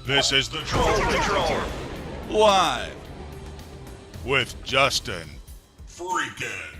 This is the Troll Patrol, live with Justin FREAKIN.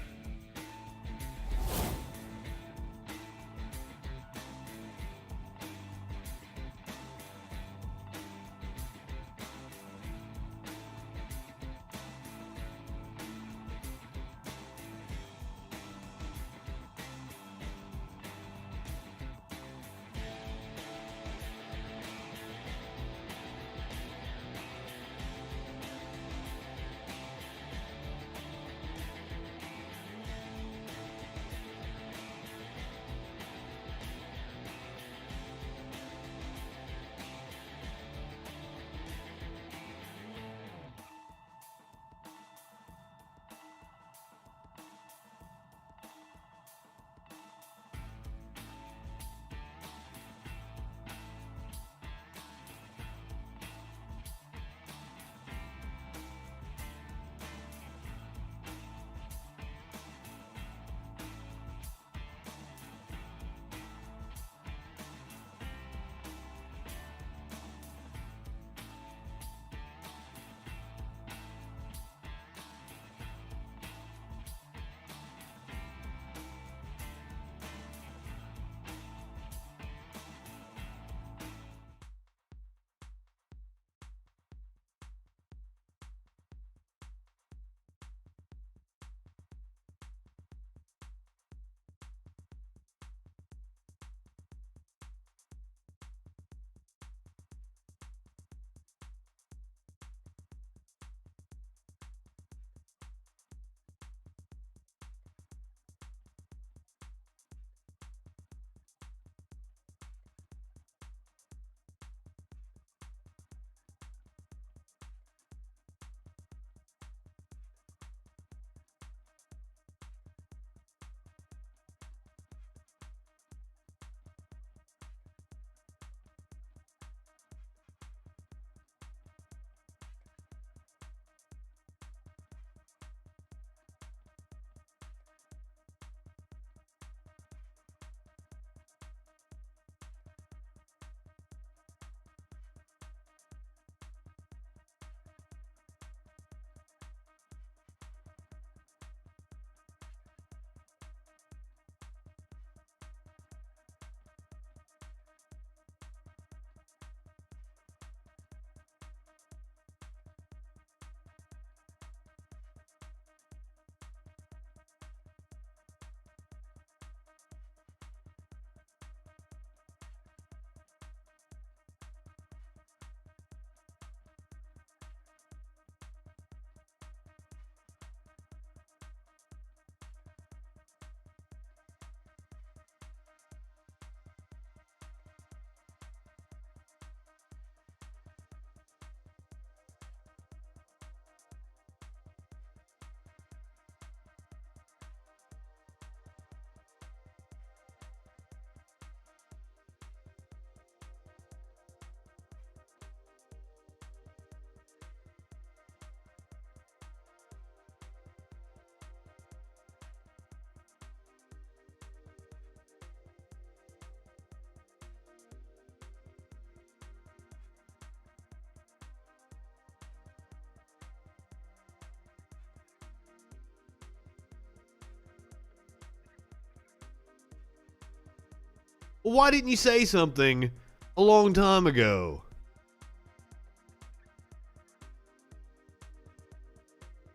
Why didn't you say something a long time ago?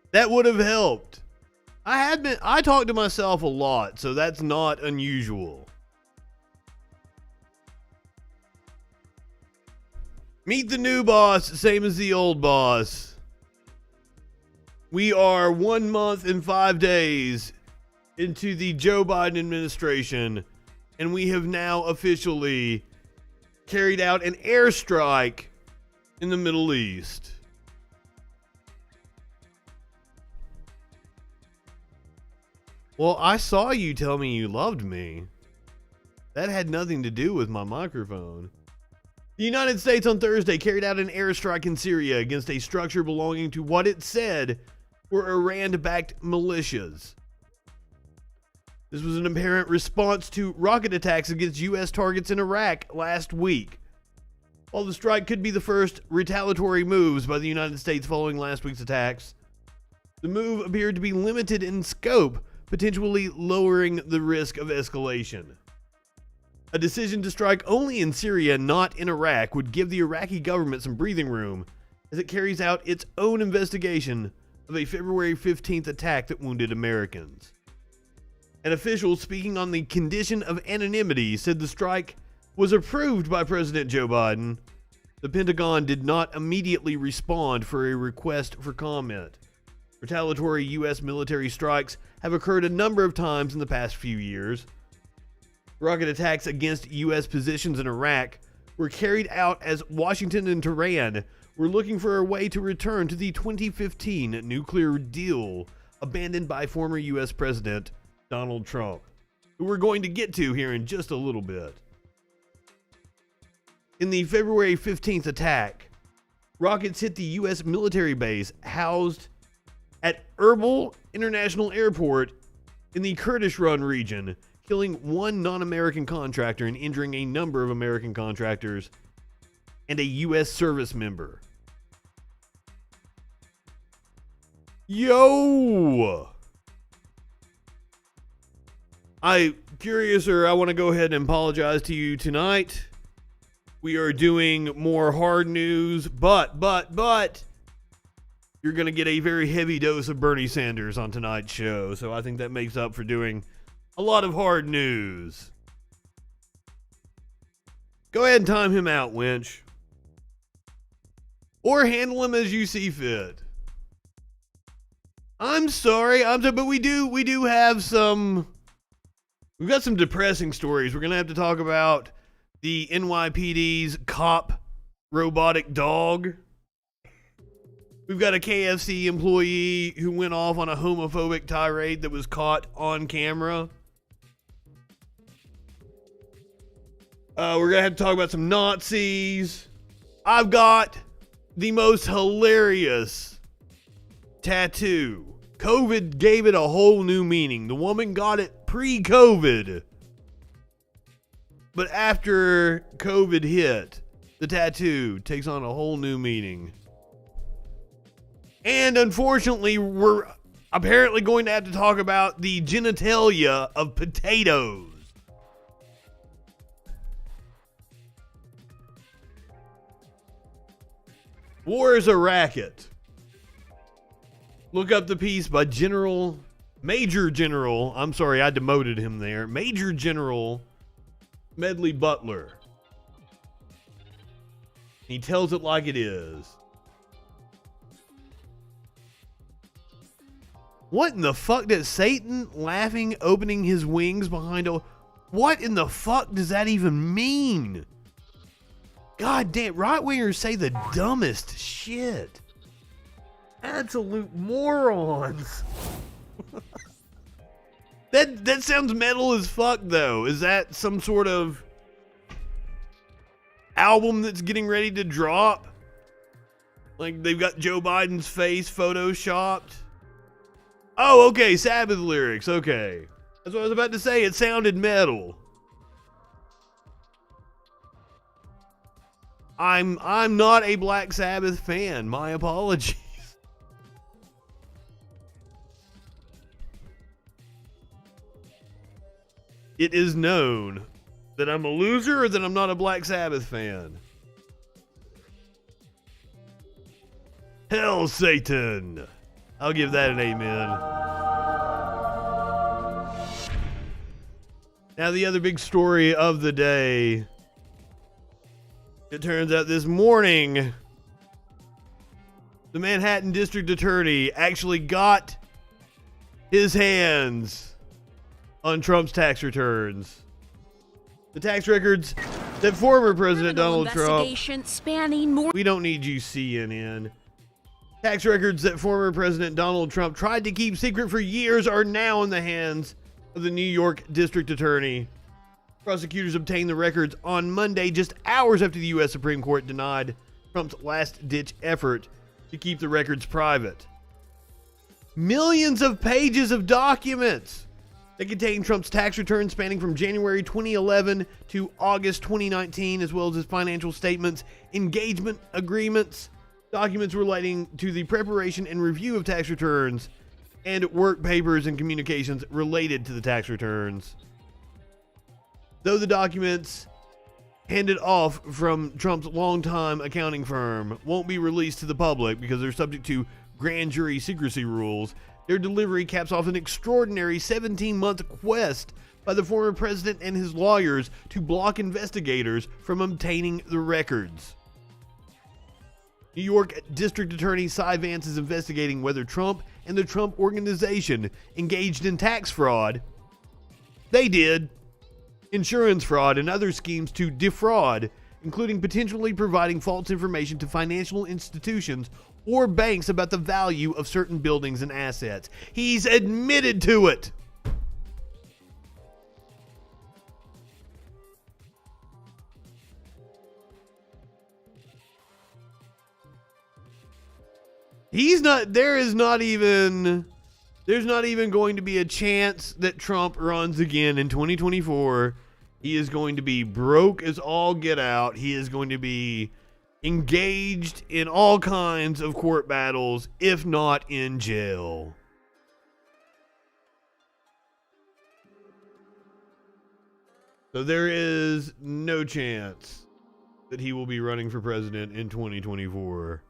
That would have helped. I talk to myself a lot, so that's not unusual. Meet the new boss, same as the old boss. We are 1 month and 5 days into the Joe Biden administration, and we have now officially carried out an airstrike in the Middle East. Well, I saw you tell me you loved me. That had nothing to do with my microphone. The United States on Thursday carried out an airstrike in Syria against a structure belonging to what it said were Iran-backed militias. This was an apparent response to rocket attacks against U.S. targets in Iraq last week. While the strike could be the first retaliatory moves by the United States following last week's attacks, the move appeared to be limited in scope, potentially lowering the risk of escalation. A decision to strike only in Syria, not in Iraq, would give the Iraqi government some breathing room as it carries out its own investigation of a February 15th attack that wounded Americans. An official speaking on the condition of anonymity said the strike was approved by President Joe Biden. The Pentagon did not immediately respond for a request for comment. Retaliatory U.S. military strikes have occurred a number of times in the past few years. Rocket attacks against U.S. positions in Iraq were carried out as Washington and Tehran were looking for a way to return to the 2015 nuclear deal abandoned by former U.S. President Donald Trump, who we're going to get to here in just a little bit. In the February 15th attack, rockets hit the U.S. military base housed at Erbil International Airport in the Kurdish-run region, killing one non-American contractor and injuring a number of American contractors and a U.S. service member. Yo! I want to go ahead and apologize to you tonight. We are doing more hard news, but you're going to get a very heavy dose of Bernie Sanders on tonight's show, so I think that makes up for doing a lot of hard news. Go ahead and time him out, Winch. Or handle him as you see fit. I'm sorry, but we do have some... We've got some depressing stories. We're going to have to talk about the NYPD's cop robotic dog. We've got a KFC employee who went off on a homophobic tirade that was caught on camera. We're going to have to talk about some Nazis. I've got the most hilarious tattoo. COVID gave it a whole new meaning. The woman got it pre-COVID. But after COVID hit, the tattoo takes on a whole new meaning. And unfortunately, we're apparently going to have to talk about the genitalia of potatoes. War is a racket. Look up the piece by Major General, I'm sorry, I demoted him there, Major General Medley Butler. He tells it like it is. What in the fuck does Satan laughing, opening his wings behind a... What in the fuck does that even mean? God damn, right-wingers say the dumbest shit. Absolute morons. That sounds metal as fuck, though. Is that some sort of album that's getting ready to drop? Like, they've got Joe Biden's face photoshopped? Oh, okay, Sabbath lyrics, okay. That's what I was about to say, it sounded metal. I'm not a Black Sabbath fan, my apologies. It is known that I'm a loser or that I'm not a Black Sabbath fan. Hell, Satan. I'll give that an amen. Now, the other big story of the day. It turns out this morning, the Manhattan District Attorney actually got his hands on Trump's tax returns. The tax records that former President Donald Trump... We don't need you, CNN. Tax records that former President Donald Trump tried to keep secret for years are now in the hands of the New York District Attorney. Prosecutors obtained the records on Monday, just hours after the U.S. Supreme Court denied Trump's last-ditch effort to keep the records private. Millions of pages of documents They contain Trump's tax returns spanning from January 2011 to August 2019, as well as his financial statements, engagement agreements, documents relating to the preparation and review of tax returns, and work papers and communications related to the tax returns. Though the documents handed off from Trump's longtime accounting firm won't be released to the public because they're subject to grand jury secrecy rules, their delivery caps off an extraordinary 17-month quest by the former president and his lawyers to block investigators from obtaining the records. New York District Attorney Cy Vance is investigating whether Trump and the Trump Organization engaged in tax fraud. They did. Insurance fraud and other schemes to defraud, including potentially providing false information to financial institutions or banks about the value of certain buildings and assets. He's admitted to it. There's not even going to be a chance that Trump runs again in 2024. He is going to be broke as all get out. He is going to be engaged in all kinds of court battles, if not in jail. So there is no chance that he will be running for president in 2024.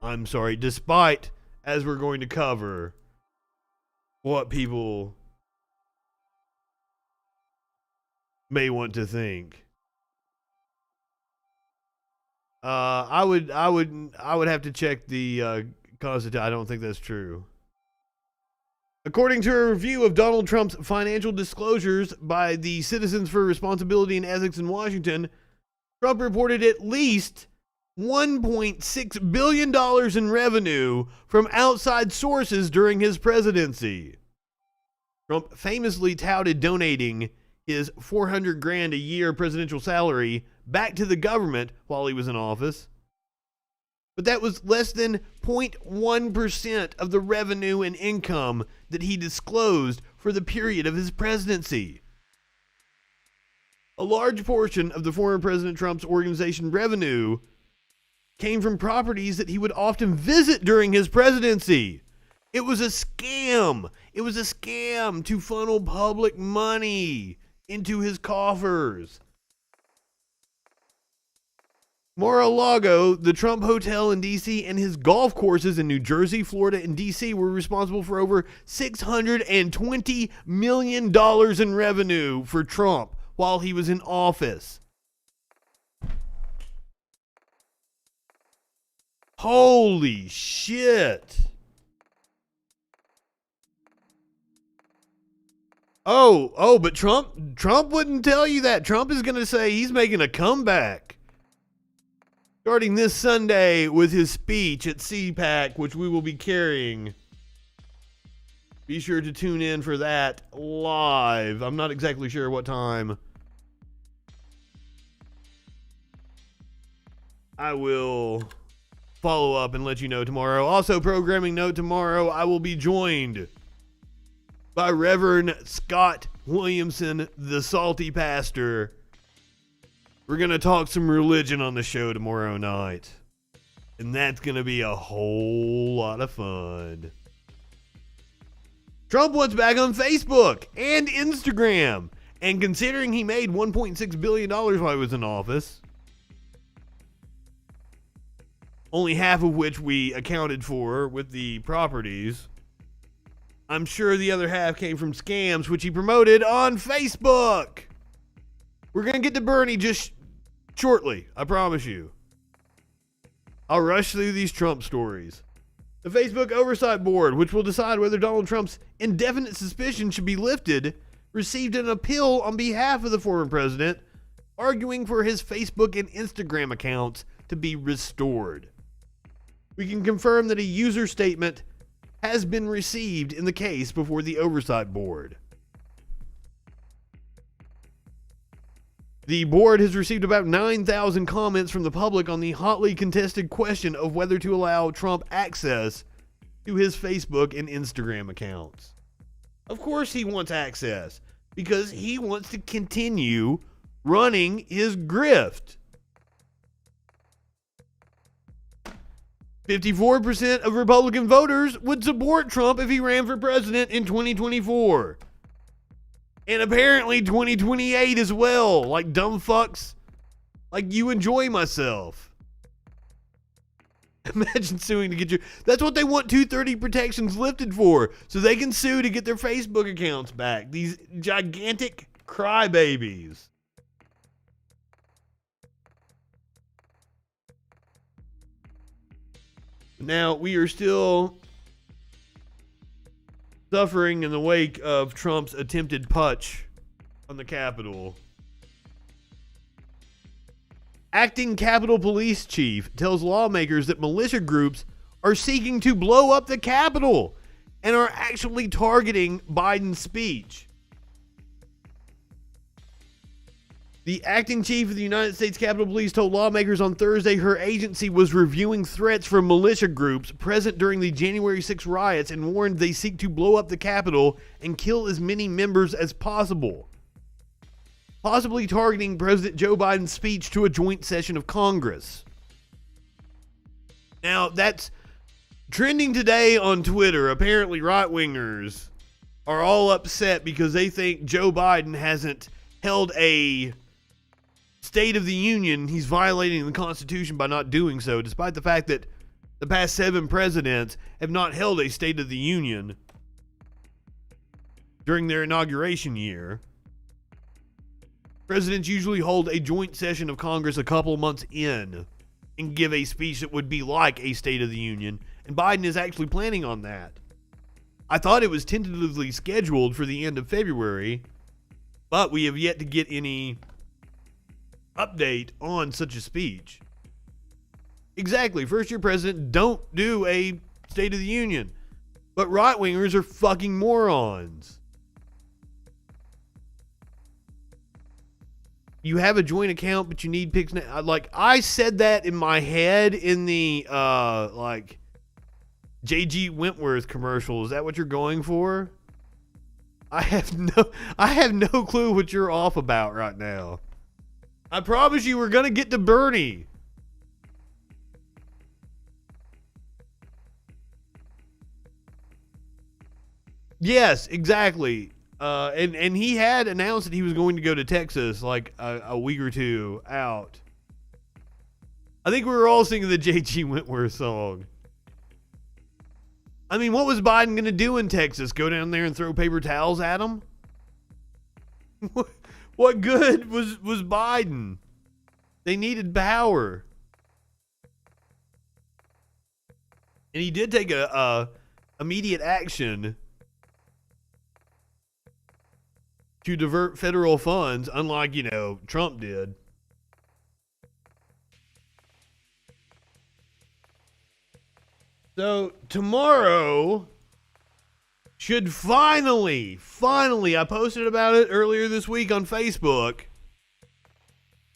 I'm sorry, despite, as we're going to cover, what people may want to think. I would have to check the Constitution. I don't think that's true. According to a review of Donald Trump's financial disclosures by the Citizens for Responsibility and Ethics in Washington, Trump reported at least $1.6 billion in revenue from outside sources during his presidency. Trump famously touted donating his $400,000 a year presidential salary back to the government while he was in office. But that was less than 0.1% of the revenue and income that he disclosed for the period of his presidency. A large portion of the former President Trump's organization revenue came from properties that he would often visit during his presidency. It was a scam. It was a scam to funnel public money into his coffers. Mar-a-Lago, the Trump Hotel in D.C., and his golf courses in New Jersey, Florida, and D.C. were responsible for over $620 million in revenue for Trump while he was in office. Holy shit. But Trump wouldn't tell you that. Trump is going to say he's making a comeback starting this Sunday with his speech at CPAC, which we will be carrying. Be sure to tune in for that live. I'm not exactly sure what time. I will follow up and let you know tomorrow. Also, programming note tomorrow, I will be joined by Reverend Scott Williamson, the Salty Pastor. We're going to talk some religion on the show tomorrow night. And that's going to be a whole lot of fun. Trump wants back on Facebook and Instagram. And considering he made $1.6 billion while he was in office, only half of which we accounted for with the properties, I'm sure the other half came from scams, which he promoted on Facebook. We're going to get to Bernie just shortly, I promise you. I'll rush through these Trump stories. The Facebook Oversight Board, which will decide whether Donald Trump's indefinite suspension should be lifted, received an appeal on behalf of the former president, arguing for his Facebook and Instagram accounts to be restored. We can confirm that a user statement has been received in the case before the Oversight Board. The board has received about 9,000 comments from the public on the hotly contested question of whether to allow Trump access to his Facebook and Instagram accounts. Of course he wants access because he wants to continue running his grift. 54% of Republican voters would support Trump if he ran for president in 2024. And apparently 2028 as well. Like dumb fucks. Like you enjoy myself. Imagine suing to get your... That's what they want 230 protections lifted for. So they can sue to get their Facebook accounts back. These gigantic crybabies. Now, we are still suffering in the wake of Trump's attempted putsch on the Capitol. Acting Capitol Police Chief tells lawmakers that militia groups are seeking to blow up the Capitol and are actually targeting Biden's speech. The acting chief of the United States Capitol Police told lawmakers on Thursday her agency was reviewing threats from militia groups present during the January 6 riots and warned they seek to blow up the Capitol and kill as many members as possible, possibly targeting President Joe Biden's speech to a joint session of Congress. Now, that's trending today on Twitter. Apparently, right-wingers are all upset because they think Joe Biden hasn't held a State of the Union. He's violating the Constitution by not doing so, despite the fact that the past 7 presidents have not held a State of the Union during their inauguration year. Presidents usually hold a joint session of Congress a couple months in and give a speech that would be like a State of the Union, and Biden is actually planning on that. I thought it was tentatively scheduled for the end of February, but we have yet to get any update on such a speech. Exactly. First-year president don't do a State of the Union. But right-wingers are fucking morons. You have a joint account, but you need pics. Like, I said that in my head in the, J.G. Wentworth commercial. Is that what you're going for? I have no clue what you're off about right now. I promise you we're going to get to Bernie. Yes, exactly. And he had announced that he was going to go to Texas like a week or two out. I think we were all singing the J.G. Wentworth song. I mean, what was Biden going to do in Texas? Go down there and throw paper towels at him? What good was Biden? They needed power. And he did take a immediate action to divert federal funds, unlike, Trump did. So tomorrow should finally, I posted about it earlier this week on Facebook.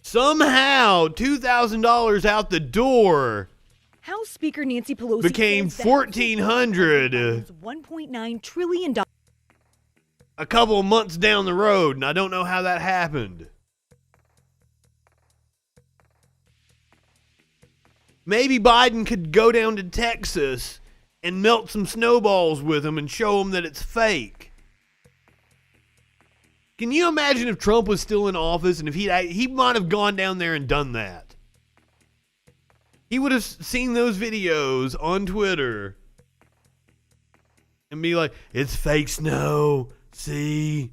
Somehow, $2,000 out the door. House Speaker Nancy Pelosi became $1,400. $1.9 trillion. A couple of months down the road, and I don't know how that happened. Maybe Biden could go down to Texas and melt some snowballs with him and show him that it's fake. Can you imagine if Trump was still in office and if he might have gone down there and done that? He would have seen those videos on Twitter and be like, it's fake snow. See?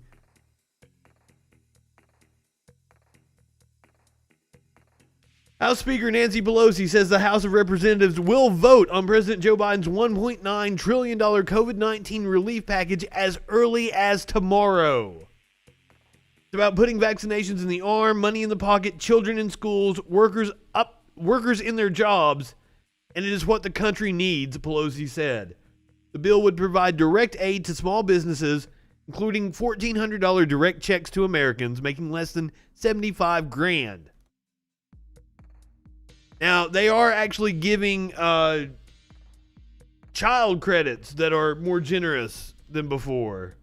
House Speaker Nancy Pelosi says the House of Representatives will vote on President Joe Biden's $1.9 trillion COVID-19 relief package as early as tomorrow. It's about putting vaccinations in the arm, money in the pocket, children in schools, workers in their jobs, and it is what the country needs, Pelosi said. The bill would provide direct aid to small businesses, including $1,400 direct checks to Americans making less than $75,000. Now, they are actually giving child credits that are more generous than before.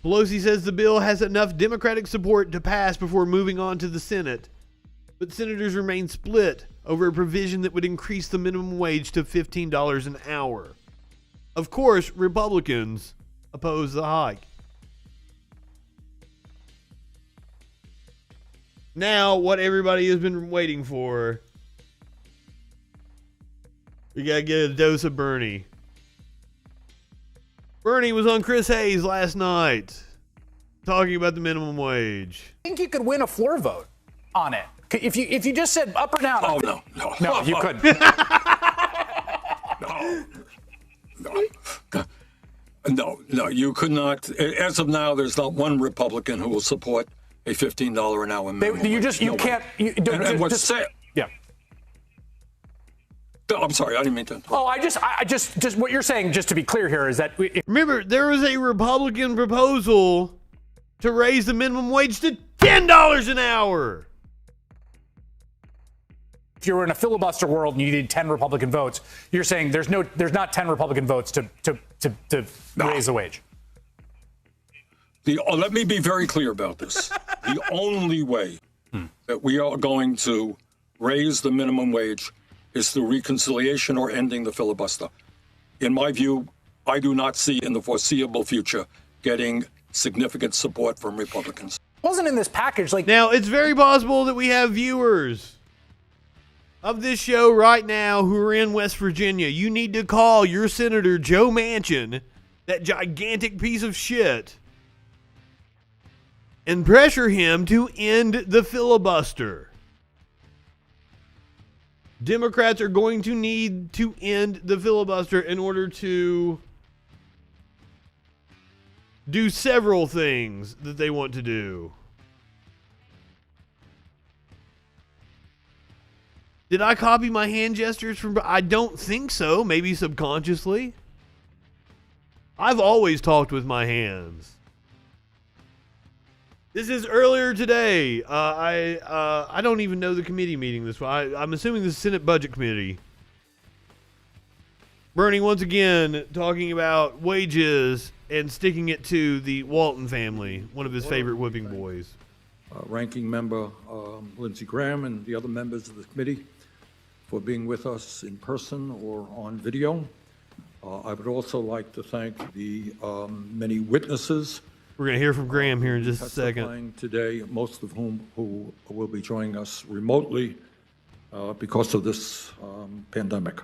Pelosi says the bill has enough Democratic support to pass before moving on to the Senate, but senators remain split over a provision that would increase the minimum wage to $15 an hour. Of course, Republicans oppose the hike. Now, what everybody has been waiting for. We gotta get a dose of Bernie. Bernie was on Chris Hayes last night talking about the minimum wage. I think you could win a floor vote on it. If you just said up or down. Oh, No, you couldn't. No, you could not. As of now, there's not one Republican who will support a $15 an hour minimum. Yeah. I'm sorry, I didn't mean to. Oh, I just what you're saying, just to be clear here, is that remember, there was a Republican proposal to raise the minimum wage to $10 an hour. If you were in a filibuster world and you needed 10 Republican votes, you're saying there's not 10 Republican votes to raise the wage. Let me be very clear about this. The only way that we are going to raise the minimum wage is through reconciliation or ending the filibuster. In my view, I do not see in the foreseeable future getting significant support from Republicans. Wasn't in this package like. Now, it's very possible that we have viewers of this show right now who are in West Virginia. You need to call your Senator Joe Manchin, that gigantic piece of shit, and pressure him to end the filibuster. Democrats are going to need to end the filibuster in order to do several things that they want to do. Did I copy my hand gestures from? I don't think so. Maybe subconsciously. I've always talked with my hands. This is earlier today. I don't even know the committee meeting this one. I'm assuming the Senate Budget Committee. Bernie once again talking about wages and sticking it to the Walton family, one of his favorite whipping boys. Ranking Member Lindsey Graham and the other members of the committee for being with us in person or on video. I would also like to thank the many witnesses. We're going to hear from Graham here in just a second. Testifying today, most of whom who will be joining us remotely because of this pandemic.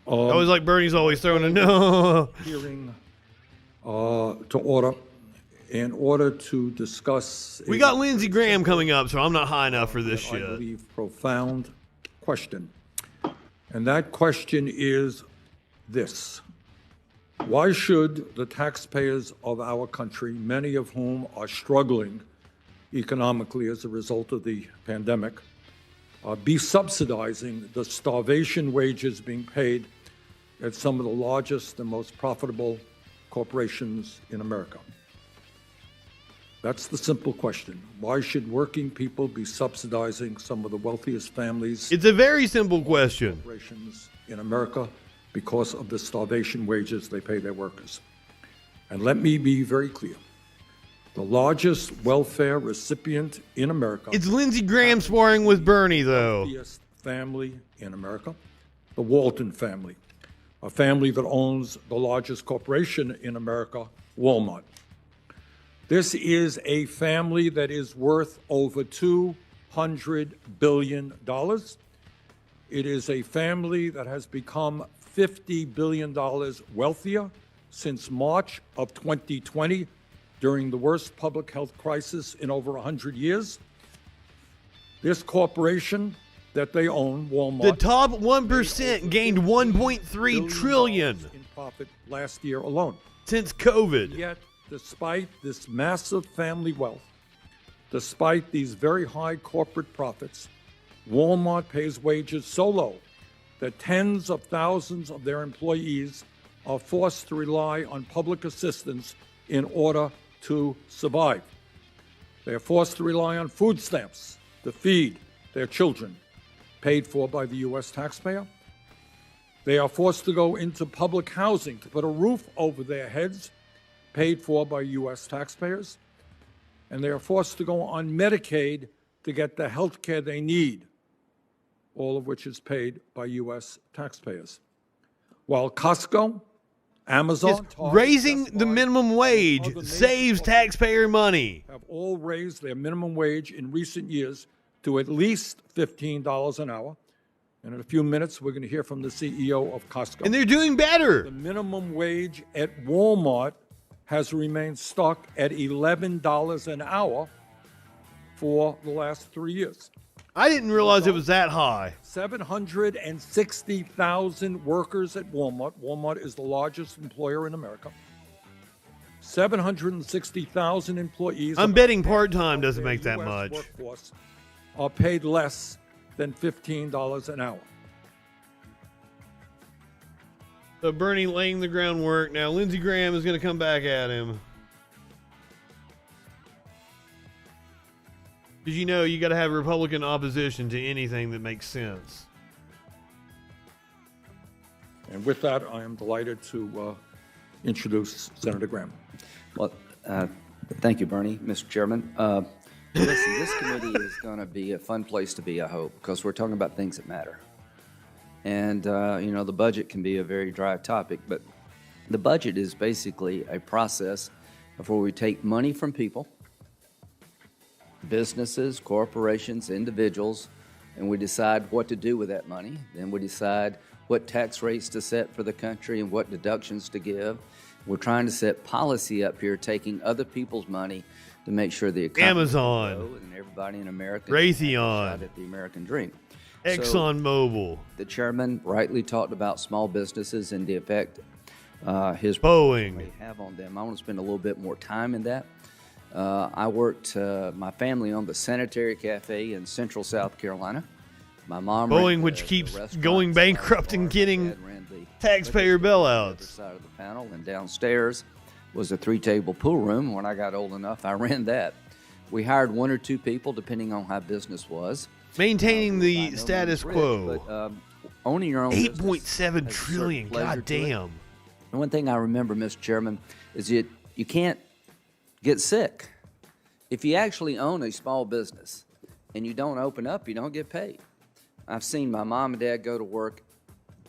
I was like Bernie's always throwing a no. Hearing to order in order to discuss. We got Lindsey Graham coming up, so I'm not high enough for this shit. I believe profound question. And that question is this. Why should the taxpayers of our country, many of whom are struggling economically as a result of the pandemic, be subsidizing the starvation wages being paid at some of the largest and most profitable corporations in America? That's the simple question. Why should working people be subsidizing some of the wealthiest families? It's a very simple question. Corporations in America because of the starvation wages they pay their workers. And let me be very clear. The largest welfare recipient in America. It's Lindsey Graham sparring with Bernie, though. The wealthiest family in America, the Walton family, a family that owns the largest corporation in America, Walmart. This is a family that is worth over $200 billion. It is a family that has become $50 billion wealthier since March of 2020, during the worst public health crisis in over 100 years. This corporation that they own, Walmart, the top 1% gained $1.3 trillion in profit last year alone. Since COVID. Yet, despite this massive family wealth, despite these very high corporate profits, Walmart pays wages so low that tens of thousands of their employees are forced to rely on public assistance in order to survive. They are forced to rely on food stamps to feed their children, paid for by the U.S. taxpayer. They are forced to go into public housing to put a roof over their heads, paid for by U.S. taxpayers, and they are forced to go on Medicaid to get the health care they need, all of which is paid by U.S. taxpayers. While Costco, Amazon, Target, Raising Best the Buy, minimum and wage other major saves corporations taxpayer money. have all raised their minimum wage in recent years to at least $15 an hour. And in a few minutes, we're going to hear from the CEO of Costco. And they're doing better. The minimum wage at Walmart has remained stuck at $11 an hour for the last 3 years. I didn't realize it was that high. 760,000 workers at Walmart. Walmart is the largest employer in America. 760,000 employees. I'm betting part-time doesn't make that US much. Workforce are paid less than $15 an hour. So Bernie laying the groundwork. Now Lindsey Graham is going to come back at him. Because you know you got to have Republican opposition to anything that makes sense. And with that, I am delighted to introduce Senator Graham. Well, thank you, Bernie, Mr. Chairman. Listen, this committee is going to be a fun place to be, I hope, because we're talking about things that matter. And, you know, the budget can be a very dry topic, but the budget is basically a process of where we take money from people, businesses, corporations, individuals, and we decide what to do with that money. Then we decide what tax rates to set for the country and what deductions to give. We're trying to set policy up here, taking other people's money to make sure the economy Amazon, will grow and everybody in America Raytheon, can have a shot at the American dream. ExxonMobil, The chairman rightly talked about small businesses and the effect his Boeing may have on them. I want to spend a little bit more time in that. I worked, my family owned the Sanitary Cafe in Central South Carolina. My mom Boeing, ran which the keeps restaurant going inside the bankrupt and bar. My getting dad ran the taxpayer liquor store on the other bailouts. side of the panel, and downstairs was a 3-table pool room. When I got old enough, I ran that. We hired 1 or 2 people, depending on how business was. Maintaining By the no status means quo. rich, but, owning your own business 8.7 has a certain trillion. pleasure God to it. damn. And one thing I remember, Mr. Chairman, is that you can't get sick. If you actually own a small business and you don't open up, you don't get paid. I've seen my mom and dad go to work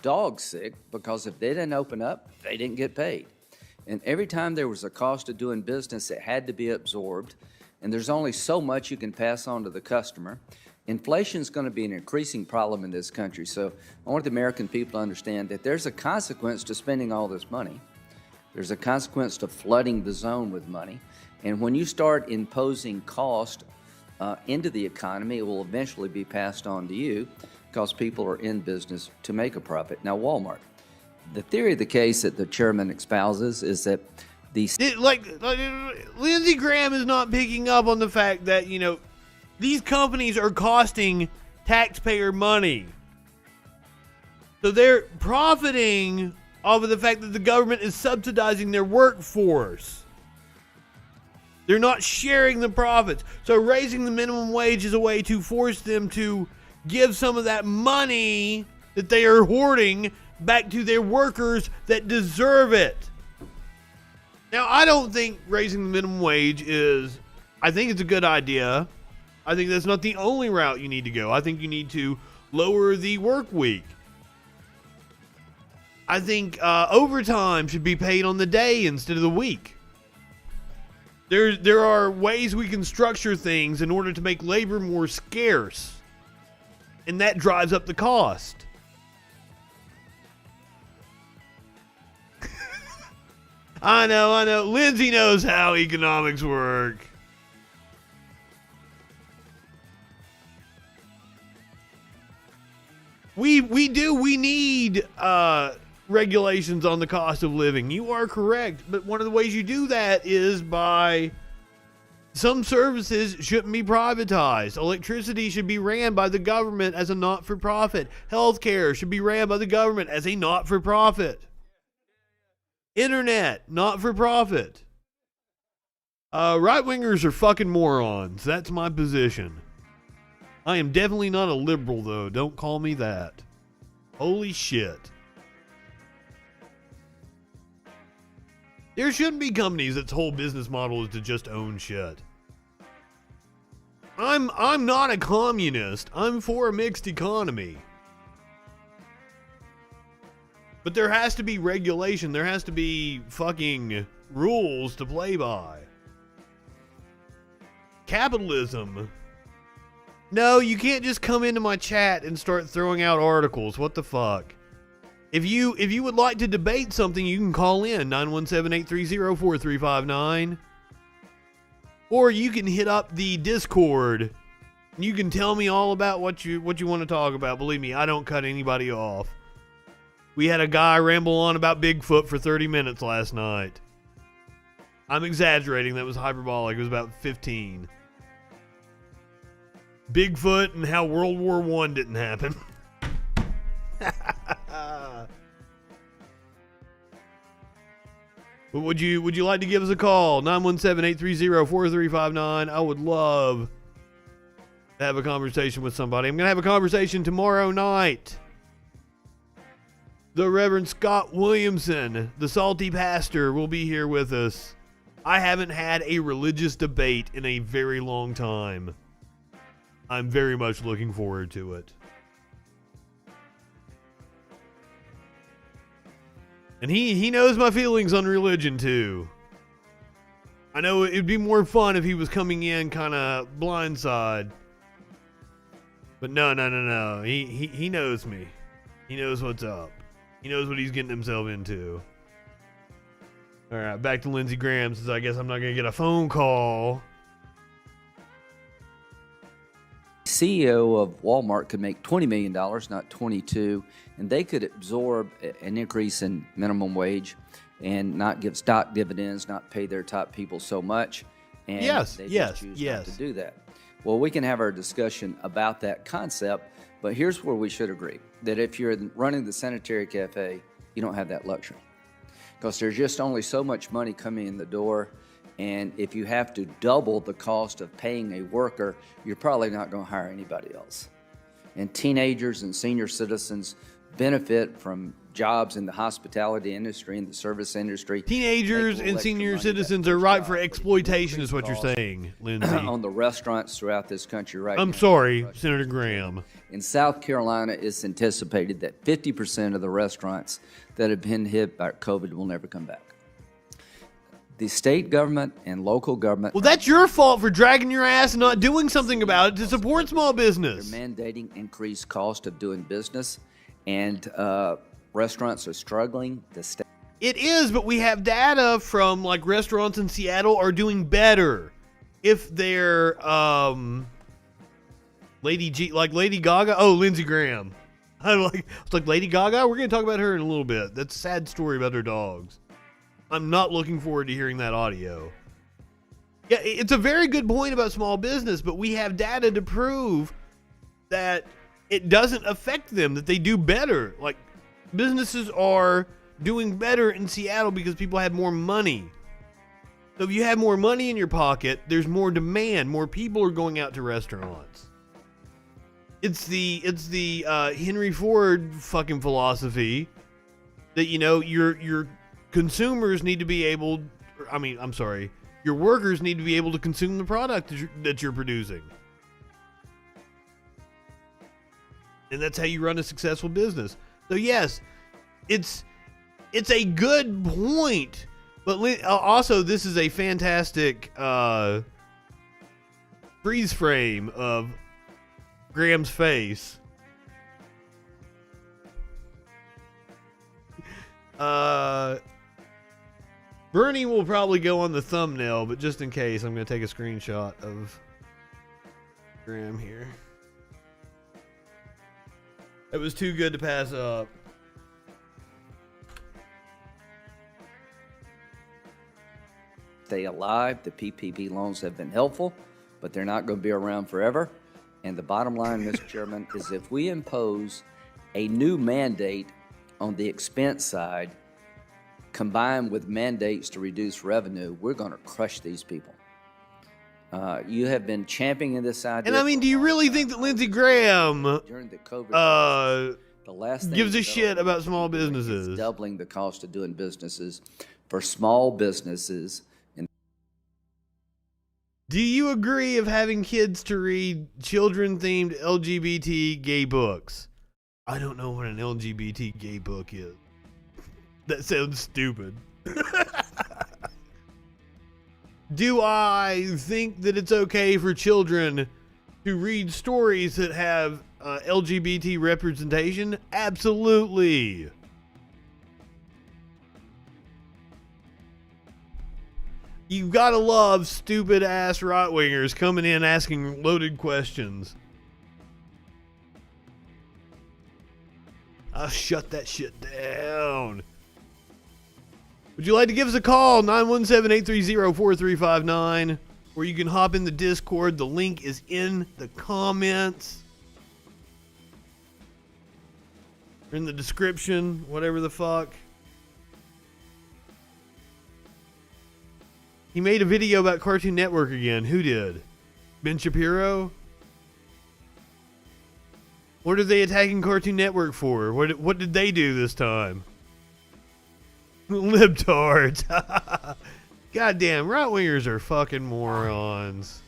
dog sick because if they didn't open up, they didn't get paid. And every time there was a cost of doing business, it had to be absorbed. And there's only so much you can pass on to the customer. Inflation is going to be an increasing problem in this country. So I want the American people to understand that there's a consequence to spending all this money. There's a consequence to flooding the zone with money. And when you start imposing cost into the economy, it will eventually be passed on to you because people are in business to make a profit. Now, Walmart. The theory of the case that the chairman espouses is that the Like Lindsey Graham is not picking up on the fact that, you know, these companies are costing taxpayer money. So they're profiting off of the fact that the government is subsidizing their workforce. They're not sharing the profits. So raising the minimum wage is a way to force them to give some of that money that they are hoarding back to their workers that deserve it. Now, I don't think raising the minimum wage I think it's a good idea. I think that's not the only route you need to go. I think you need to lower the work week. I think overtime should be paid on the day instead of the week. There are ways we can structure things in order to make labor more scarce. And that drives up the cost. I know. Lindsay knows how economics work. We need regulations on the cost of living. You are correct, but one of the ways you do that is by some services shouldn't be privatized. Electricity should be ran by the government as a not-for-profit. Healthcare should be ran by the government as a not-for-profit. Internet, not-for-profit. Right-wingers are fucking morons. That's my position. I am definitely not a liberal, though. Don't call me that. Holy shit. There shouldn't be companies that's whole business model is to just own shit. I'm not a communist. I'm for a mixed economy. But there has to be regulation. There has to be fucking rules to play by. Capitalism. No, you can't just come into my chat and start throwing out articles. What the fuck? If you would like to debate something, you can call in 917-830-4359. Or you can hit up the Discord. And you can tell me all about what you want to talk about. Believe me, I don't cut anybody off. We had a guy ramble on about Bigfoot for 30 minutes last night. I'm exaggerating. That was hyperbolic. It was about 15. Bigfoot and how World War I didn't happen. But would you like to give us a call? 917-830-4359. I would love to have a conversation with somebody. I'm going to have a conversation tomorrow night. The Reverend Scott Williamson, the salty pastor, will be here with us. I haven't had a religious debate in a very long time. I'm very much looking forward to it. And he knows my feelings on religion, too. I know it'd be more fun if he was coming in kind of blindside. But no. He knows me. He knows what's up. He knows what he's getting himself into. All right, back to Lindsey Graham, since I guess I'm not going to get a phone call. CEO of Walmart could make $20 million, not 22, and they could absorb an increase in minimum wage and not give stock dividends, not pay their top people so much. And they just choose not to do that. Well, we can have our discussion about that concept, but here's where we should agree, that if you're running the sanitary cafe, you don't have that luxury. Because there's just only so much money coming in the door. And if you have to double the cost of paying a worker, you're probably not going to hire anybody else. And teenagers and senior citizens benefit from jobs in the hospitality industry and the service industry. Teenagers and senior citizens are ripe for exploitation, is what you're saying, Lindsey. On the restaurants throughout this country right now. I'm sorry, Senator Graham. In South Carolina, it's anticipated that 50% of the restaurants that have been hit by COVID will never come back. The state government and local government. Well, that's your fault for dragging your ass and not doing something about it to support small business. They're mandating increased cost of doing business, and restaurants are struggling. It is, but we have data from like restaurants in Seattle are doing better if they're Lady Gaga. Oh, Lindsey Graham. I was like Lady Gaga. We're gonna talk about her in a little bit. That's a sad story about her dogs. I'm not looking forward to hearing that audio. Yeah, it's a very good point about small business, but we have data to prove that it doesn't affect them, that they do better. Like, businesses are doing better in Seattle because people have more money. So if you have more money in your pocket, there's more demand. More people are going out to restaurants. It's the Henry Ford fucking philosophy that, you know, your consumers need to be able, your workers need to be able to consume the product that you're producing. And that's how you run a successful business. So yes, it's a good point, but also this is a fantastic freeze frame of Graham's face. Bernie will probably go on the thumbnail, but just in case, I'm going to take a screenshot of Graham here. It was too good to pass up. Stay alive. The PPP loans have been helpful, but they're not going to be around forever. And the bottom line, Mr. Chairman, is if we impose a new mandate on the expense side, combined with mandates to reduce revenue, we're going to crush these people. You have been championing this idea. And I mean, do you really think that Lindsey Graham during the COVID the last thing gives a shit about small businesses? Doubling the cost of doing businesses for small businesses. Do you agree of having kids to read children-themed LGBT gay books? I don't know what an LGBT gay book is. That sounds stupid. Do I think that it's okay for children to read stories that have LGBT representation? Absolutely. You've got to love stupid ass right wingers coming in asking loaded questions. I'll shut that shit down. Would you like to give us a call? 917-830-4359. Or you can hop in the Discord. The link is in the comments. Or in the description. Whatever the fuck. He made a video about Cartoon Network again. Who did? Ben Shapiro? What are they attacking Cartoon Network for? What did they do this time? Libtards. Goddamn, right-wingers are fucking morons.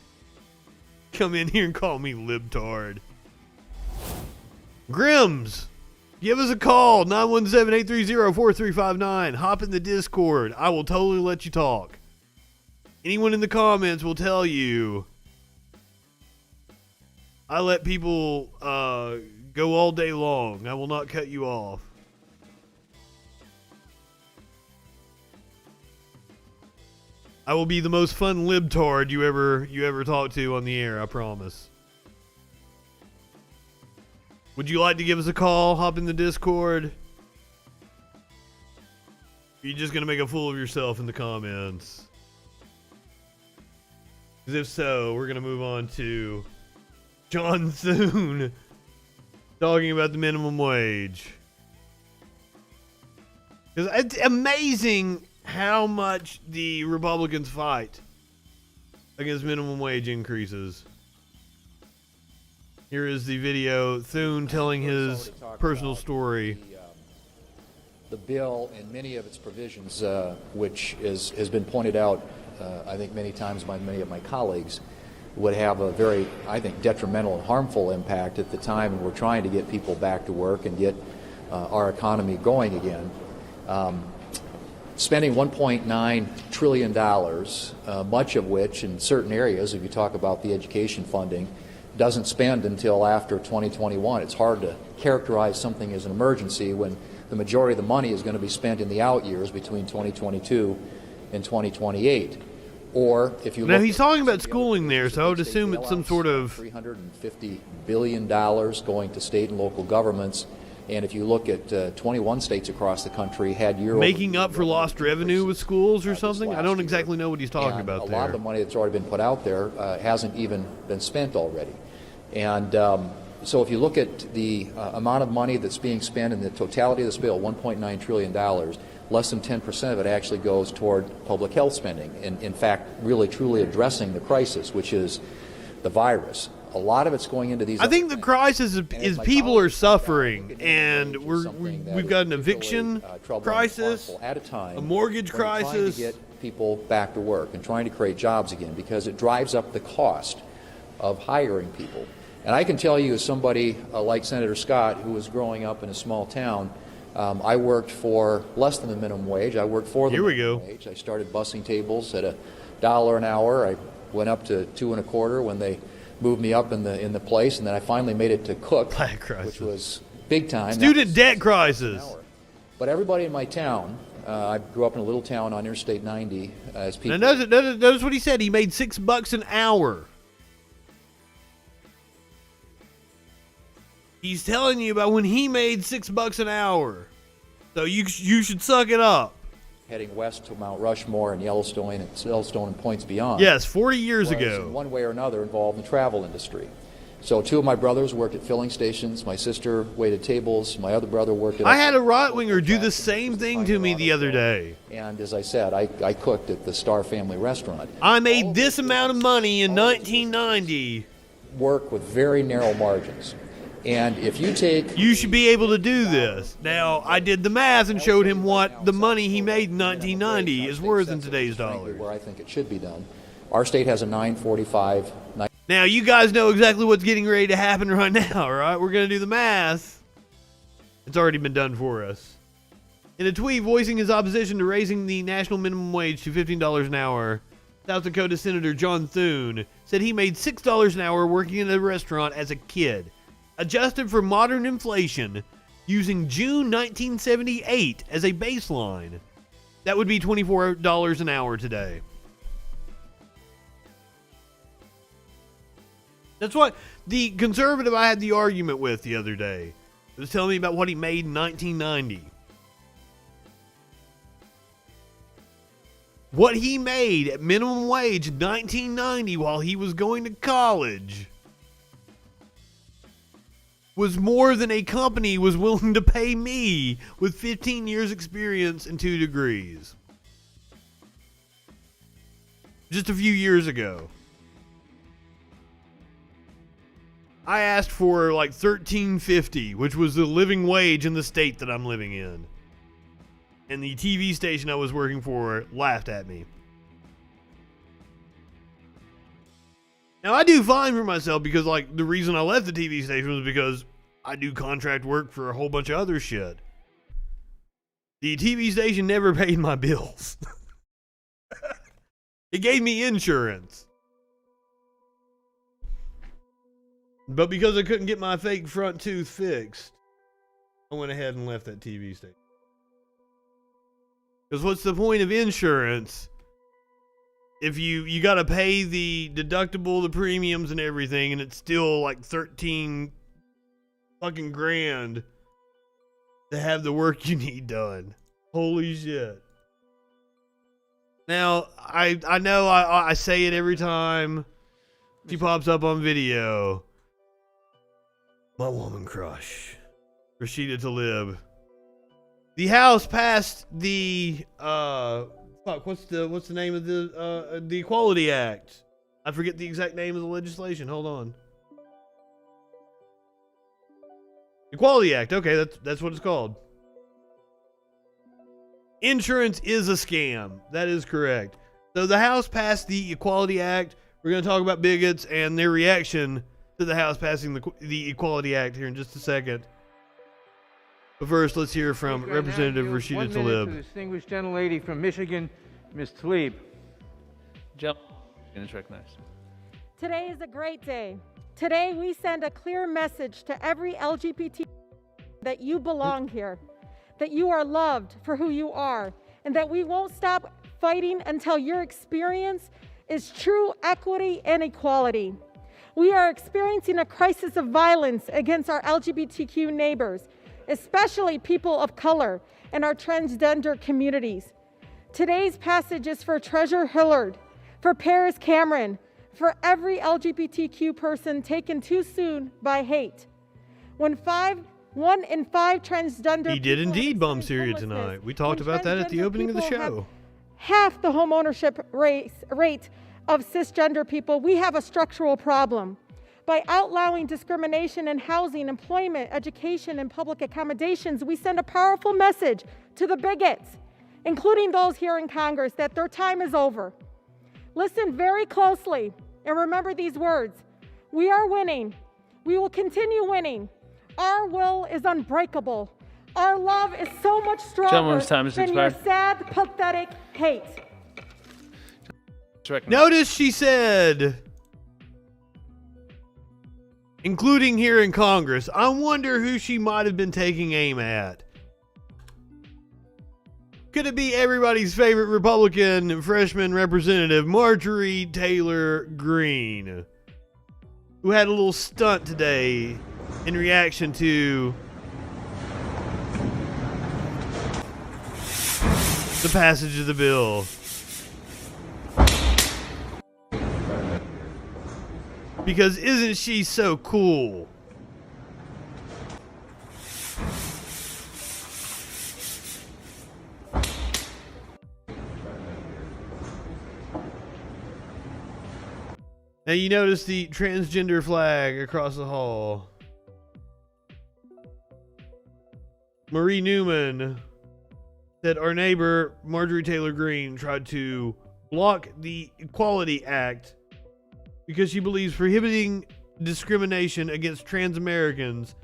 Come in here and call me libtard. Grims, give us a call. 917-830-4359. Hop in the Discord. I will totally let you talk. Anyone in the comments will tell you I let people go all day long. I will not cut you off. I will be the most fun libtard you ever talk to on the air, I promise. Would you like to give us a call? Hop in the Discord. Are you just going to make a fool of yourself in the comments? Because if so, we're going to move on to John Thune talking about the minimum wage. Because it's amazing how much the Republicans fight against minimum wage increases. Here is the video, Thune telling his personal story. The bill and many of its provisions, which has been pointed out, I think many times by many of my colleagues, would have a very, I think, detrimental and harmful impact at the time when we're trying to get people back to work and get our economy going again. Spending $1.9 trillion, much of which in certain areas, if you talk about the education funding, doesn't spend until after 2021. It's hard to characterize something as an emergency when the majority of the money is going to be spent in the out years between 2022 and 2028. Or if you now look he's talking about schooling there, so I would assume it's some sort of $350 billion going to state and local governments. And if you look at 21 states across the country had making up for lost revenue with schools or something. I don't exactly know what he's talking about there. A lot of the money that's already been put out there hasn't even been spent already. And so if you look at the amount of money that's being spent in the totality of this bill, $1.9 trillion, less than 10% of it actually goes toward public health spending. And in fact, really truly addressing the crisis, which is the virus. A lot of it's going into these. I think the crisis is people are suffering, and we've got an eviction crisis, at a time, a mortgage crisis. Trying to get people back to work and trying to create jobs again, because it drives up the cost of hiring people. And I can tell you, as somebody like Senator Scott, who was growing up in a small town, I worked for less than the minimum wage. I worked for the minimum wage. I started bussing tables at $1 an hour. I went up to $2.25 when they moved me up in the place, and then I finally made it to cook, which was big time. Student debt crisis. But everybody in my town, I grew up in a little town on Interstate 90. As people, now notice what he said. He made $6 an hour. He's telling you about when he made $6 an hour. So you should suck it up. Heading west to Mount Rushmore and Yellowstone and points beyond. Yes, 40 years ago. In one way or another involved in the travel industry. So two of my brothers worked at filling stations. My sister waited tables. My other brother worked at... I had a right-winger do the same thing to me the other day. And as I said, I cooked at the Star Family Restaurant. I made this amount of money in 1990. Work with very narrow margins. And if you take... You should be able to do this. Now, I did the math and showed him what the money he made in 1990 is worth in today's dollars. Where I think it should be done. Our state has a 945... Now, you guys know exactly what's getting ready to happen right now, right? We're going to do the math. It's already been done for us. In a tweet voicing his opposition to raising the national minimum wage to $15 an hour, South Dakota Senator John Thune said he made $6 an hour working in a restaurant as a kid. Adjusted for modern inflation, using June 1978 as a baseline, that would be $24 an hour today. That's what the conservative I had the argument with the other day was telling me about what he made in 1990. What he made at minimum wage in 1990 while he was going to college was more than a company was willing to pay me with 15 years experience and 2 degrees. Just a few years ago. I asked for like $13.50, which was the living wage in the state that I'm living in. And the TV station I was working for laughed at me. Now, I do fine for myself because, like, the reason I left the TV station was because I do contract work for a whole bunch of other shit. The TV station never paid my bills. It gave me insurance. But because I couldn't get my fake front tooth fixed, I went ahead and left that TV station. Because what's the point of insurance if you got to pay the deductible, the premiums, and everything, and it's still like 13 fucking grand to have the work you need done? Holy shit. Now, I know I say it every time she pops up on video. My woman crush, Rashida Tlaib. The House passed the what's the name of the Equality Act? I forget the exact name of the legislation. Hold on. Equality Act. Okay, that's what it's called. Insurance is a scam. That is correct. So the House passed the Equality Act. We're going to talk about bigots and their reaction to the House passing the Equality Act here in just a second. But first, let's hear from Representative Rashida Tlaib. The distinguished gentlelady from Michigan, Ms. Tlaib. Is recognized. Today is a great day. Today we send a clear message to every LGBT that you belong here, that you are loved for who you are, and that we won't stop fighting until your experience is true equity and equality. We are experiencing a crisis of violence against our LGBTQ neighbors, especially people of color and our transgender communities. Today's passage is for Treasurer Hillard, for Paris Cameron, for every LGBTQ person taken too soon by hate. When 1 in 5 transgender He did indeed bomb Syria tonight. We talked about that at the opening of the show. Half the home ownership rate of cisgender people, we have a structural problem. By outlawing discrimination in housing, employment, education, and public accommodations, we send a powerful message to the bigots, including those here in Congress, that their time is over. Listen very closely and remember these words. We are winning. We will continue winning. Our will is unbreakable. Our love is so much stronger than your sad, pathetic hate. Notice she said, including here in Congress. I wonder who she might have been taking aim at. Could it be everybody's favorite Republican freshman representative, Marjorie Taylor Greene, who had a little stunt today in reaction to the passage of the bill? Because isn't she so cool? Now you notice the transgender flag across the hall. Marie Newman said our neighbor Marjorie Taylor Greene tried to block the Equality Act because she believes prohibiting discrimination against trans Americans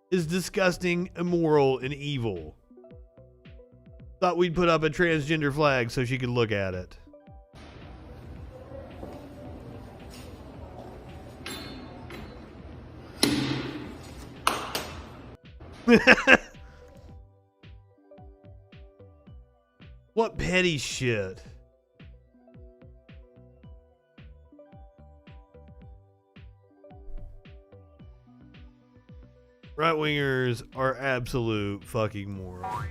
is disgusting, immoral, and evil. Thought we'd put up a transgender flag so she could look at it. What petty shit. Right wingers are absolute fucking morons.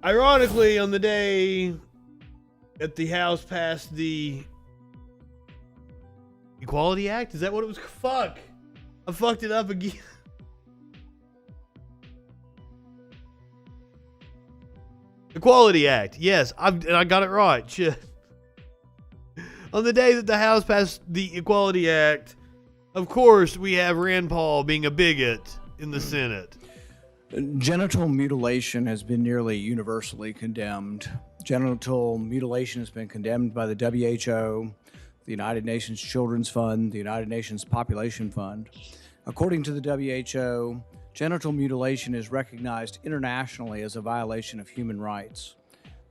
Ironically, on the day that the House passed the Equality Act, is that what it was? Fuck. I fucked it up again. Equality Act. Yes, I got it right. Shit. On the day that the House passed the Equality Act, of course, we have Rand Paul being a bigot in the Senate. Genital mutilation has been nearly universally condemned. Genital mutilation has been condemned by the WHO, the United Nations Children's Fund, the United Nations Population Fund. According to the WHO, genital mutilation is recognized internationally as a violation of human rights.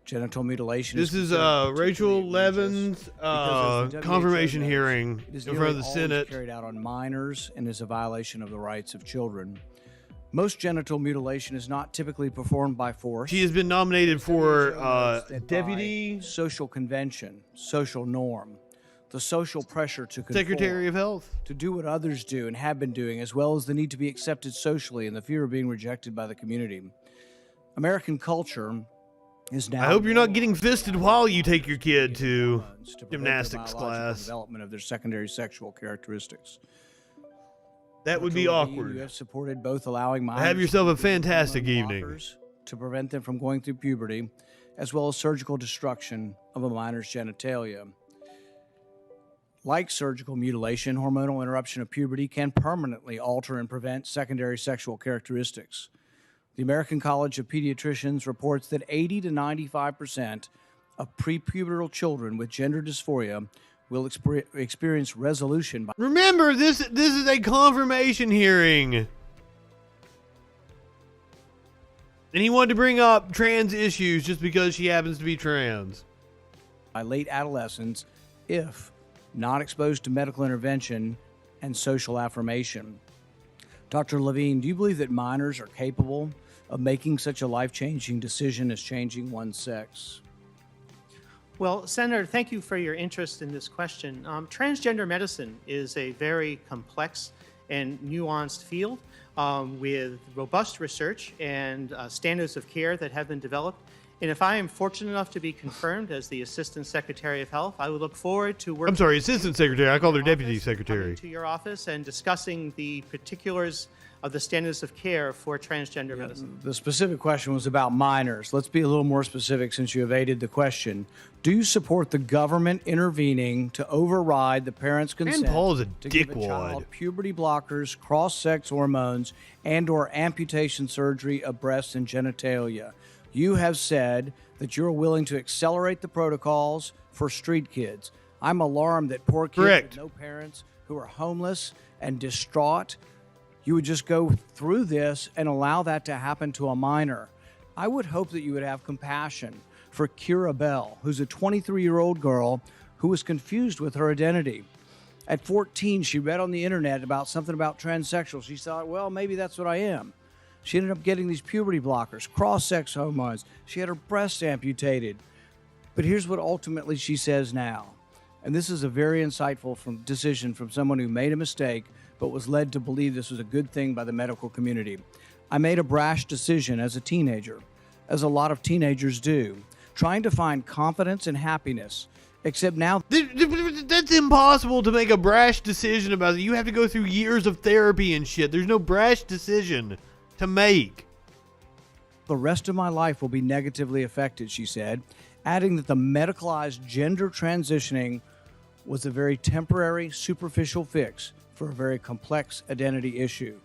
Genital mutilation. This is Rachel Levin's confirmation hearing in front of the Senate. Carried out on minors and is a violation of the rights of children. Most genital mutilation is not typically performed by force. She has been nominated for deputy social convention, social norm, the social pressure to conform, Secretary of Health, to do what others do and have been doing, as well as the need to be accepted socially and the fear of being rejected by the community. American culture is now. I hope you're not getting fisted while you take your kid to gymnastics class. Development of their secondary sexual characteristics. That would be awkward. You have supported both allowing minors have yourself a fantastic evening to prevent them from going through puberty, as well as surgical destruction of a minor's genitalia. Like surgical mutilation, hormonal interruption of puberty can permanently alter and prevent secondary sexual characteristics. The American College of Pediatricians reports that 80 to 95% of prepubertal children with gender dysphoria will experience resolution by. Remember, this is a confirmation hearing. And he wanted to bring up trans issues just because she happens to be trans. By late adolescence, if not exposed to medical intervention and social affirmation. Dr. Levine, do you believe that minors are capable of making such a life-changing decision as changing one's sex? Well, Senator, thank you for your interest in this question. Transgender medicine is a very complex and nuanced field with robust research and standards of care that have been developed. And if I am fortunate enough to be confirmed as the Assistant Secretary of Health, I would look forward to working. I'm sorry, Assistant Secretary. I called her Deputy Secretary. To your office and discussing the particulars of the standards of care for transgender medicine. The specific question was about minors. Let's be a little more specific since you evaded the question. Do you support the government intervening to override the parents' consent Rand Paul is a to give a child puberty blockers, cross-sex hormones, and/or amputation surgery of breasts and genitalia? You have said that you're willing to accelerate the protocols for street kids. I'm alarmed that poor kids with no parents who are homeless and distraught, you would just go through this and allow that to happen to a minor. I would hope that you would have compassion for Kira Bell, who's a 23-year-old girl who was confused with her identity. At 14, she read on the internet about something about transsexual. She thought, well, maybe that's what I am. She ended up getting these puberty blockers, cross-sex hormones. She had her breasts amputated. But here's what ultimately she says now. And this is a very insightful decision from someone who made a mistake but was led to believe this was a good thing by the medical community. I made a brash decision as a teenager, as a lot of teenagers do, trying to find confidence and happiness. Except now, that's impossible to make a brash decision about it. You have to go through years of therapy and shit. There's no brash decision to make. The rest of my life will be negatively affected, she said, adding that the medicalized gender transitioning was a very temporary, superficial fix for a very complex identity issue.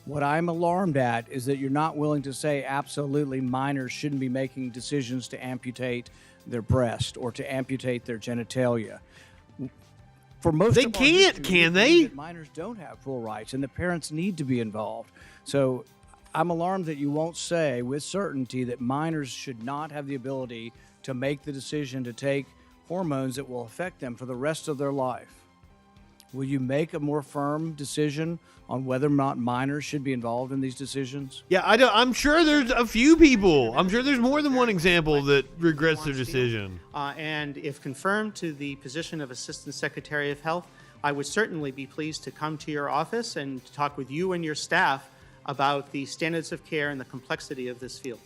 What I'm alarmed at is that you're not willing to say absolutely minors shouldn't be making decisions to amputate their breast or to amputate their genitalia. For most They of our can't, history, can we they? believe that minors don't have full rights, and the parents need to be involved. So I'm alarmed that you won't say with certainty that minors should not have the ability to make the decision to take hormones that will affect them for the rest of their life. Will you make a more firm decision on whether or not minors should be involved in these decisions? Yeah, I'm sure there's a few people. I'm sure there's more than one example that regrets their decision. And if confirmed to the position of Assistant Secretary of Health, I would certainly be pleased to come to your office and talk with you and your staff about the standards of care and the complexity of this field.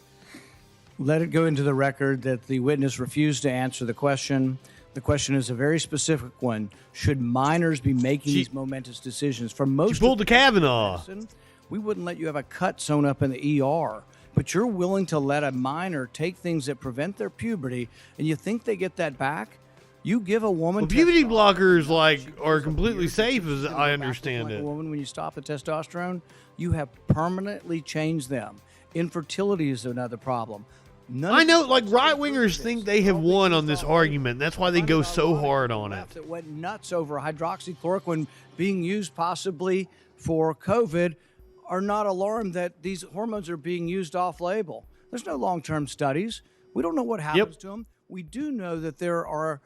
Let it go into the record that the witness refused to answer the question. The question is a very specific one. Should minors be making these momentous decisions? For most, She pulled the Kavanaugh. medicine, we wouldn't let you have a cut sewn up in the ER, but you're willing to let a minor take things that prevent their puberty, and you think they get that back? You give a woman Well, puberty testosterone, blockers are completely safe, as I understand like it. a woman, when you stop the testosterone, you have permanently changed them. Infertility is another problem. I know, like, right-wingers think they have won on this argument. That's why they go so hard on it. That went nuts over hydroxychloroquine being used possibly for COVID are not alarmed that these hormones are being used off-label. There's no long-term studies. We don't know what happens to them. We do know that there are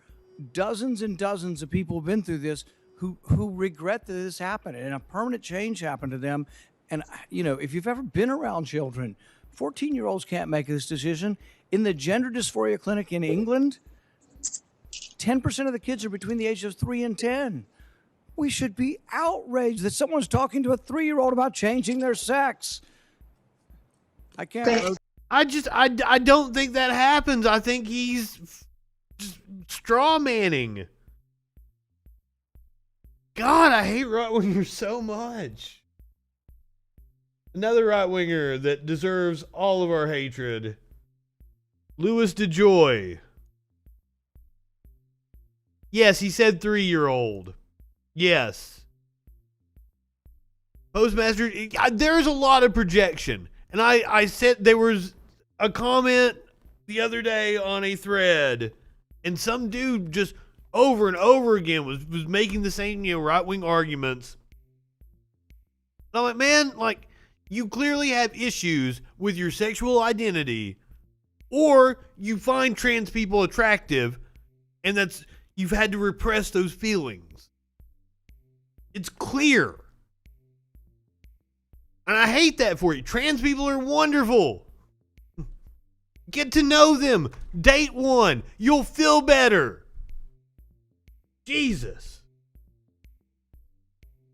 dozens and dozens of people who've been through this who regret that this happened and a permanent change happened to them. And, you know, if you've ever been around children, 14-year-olds can't make this decision. In the gender dysphoria clinic in England, 10% of the kids are between the ages of 3 and 10. We should be outraged that someone's talking to a 3-year-old about changing their sex. I can't. I don't think that happens. I think he's just straw manning. God, I hate right-wingers so much. Another right-winger that deserves all of our hatred. Louis DeJoy. Yes, he said 3-year-old. Yes. Postmaster, there's a lot of projection. And I said there was a comment the other day on a thread, and some dude just over and over again was making the same, right-wing arguments. And I'm like, man, like, you clearly have issues with your sexual identity, or you find trans people attractive, and you've had to repress those feelings. It's clear. And I hate that for you. Trans people are wonderful. Get to know them. Date one. You'll feel better. Jesus.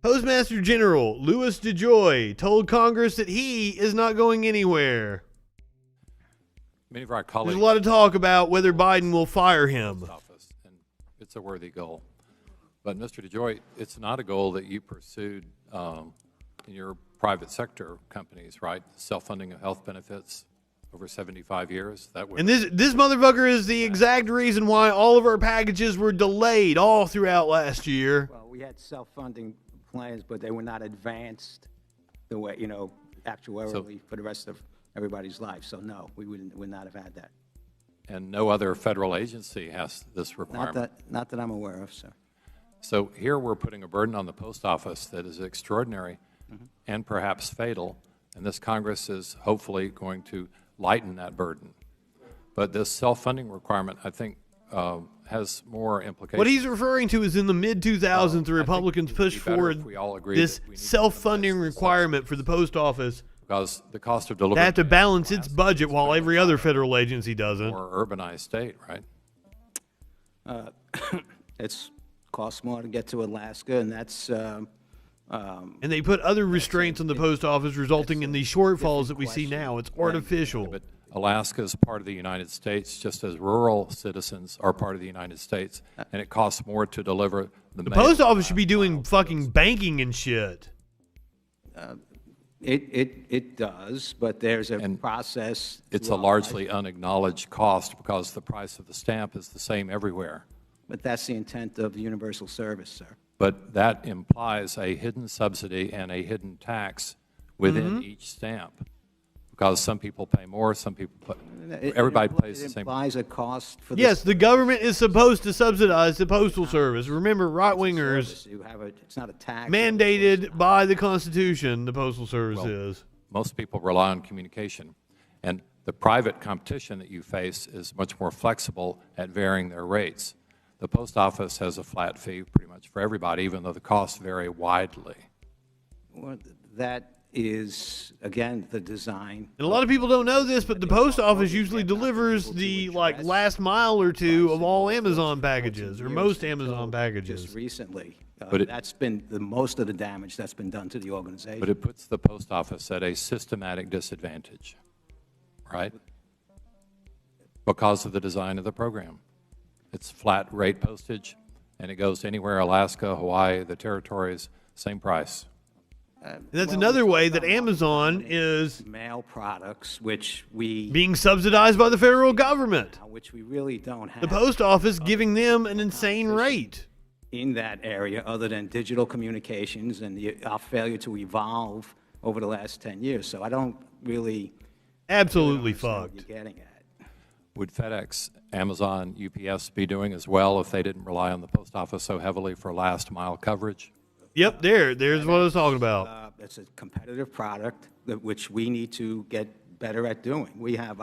Postmaster General Louis DeJoy told Congress that he is not going anywhere. Many of our colleagues. There's a lot of talk about whether Biden will fire him. And it's a worthy goal. But Mr. DeJoy, it's not a goal that you pursued in your private sector companies, right? Self-funding of health benefits over 75 years. And this motherfucker is the exact reason why all of our packages were delayed all throughout last year. Well, we had self-funding plans, but they were not advanced the way, actuarially for the rest of everybody's life. So no, we would not have had that. And no other federal agency has this requirement. Not that I'm aware of, sir. So here we're putting a burden on the post office that is extraordinary and perhaps fatal, and this Congress is hopefully going to lighten that burden. But this self-funding requirement, I think, has more implications. What he's referring to is in the mid-2000s, the Republicans pushed forward this self-funding requirement for the post office because the cost of delivery. They have to balance its budget while every other federal agency doesn't. More urbanized state, right? It's costs more to get to Alaska, and that's. And they put other restraints on the post office, resulting in these shortfalls that we see now. It's artificial. But Alaska is part of the United States, just as rural citizens are part of the United States, and it costs more to deliver the mail. Post office should be doing fucking banking and shit. It does, but there's a process. It's a largely unacknowledged cost because the price of the stamp is the same everywhere. But that's the intent of the universal service, sir. But that implies a hidden subsidy and a hidden tax within each stamp, because some people pay more, some people pay, everybody pays the same. It implies a cost for Yes, the government is supposed to subsidize the Postal Service. Remember, right-wingers it's not a tax. mandated by the Constitution, the Postal Service is. Most people rely on communication, and the private competition that you face is much more flexible at varying their rates. The post office has a flat fee pretty much for everybody, even though the costs vary widely. Well, that is, again, the design. And a lot of people don't know this, but the post office usually delivers the last mile or two of all Amazon packages, or most Amazon packages. Just recently, But that's been the most of the damage that's been done to the organization. But it puts the post office at a systematic disadvantage, right? Because of the design of the program. It's flat rate postage, and it goes anywhere, Alaska, Hawaii, the territories, same price. That's another way that Amazon is mail products, which we being subsidized by the federal government. Which we really don't have. The post office giving them an insane rate in that area, other than digital communications and our failure to evolve over the last 10 years. So I don't really absolutely understand what fucked. you're getting at. Would FedEx, Amazon, UPS be doing as well if they didn't rely on the post office so heavily for last mile coverage? Yep, there's what I was talking about. It's a competitive product which we need to get better at doing. We have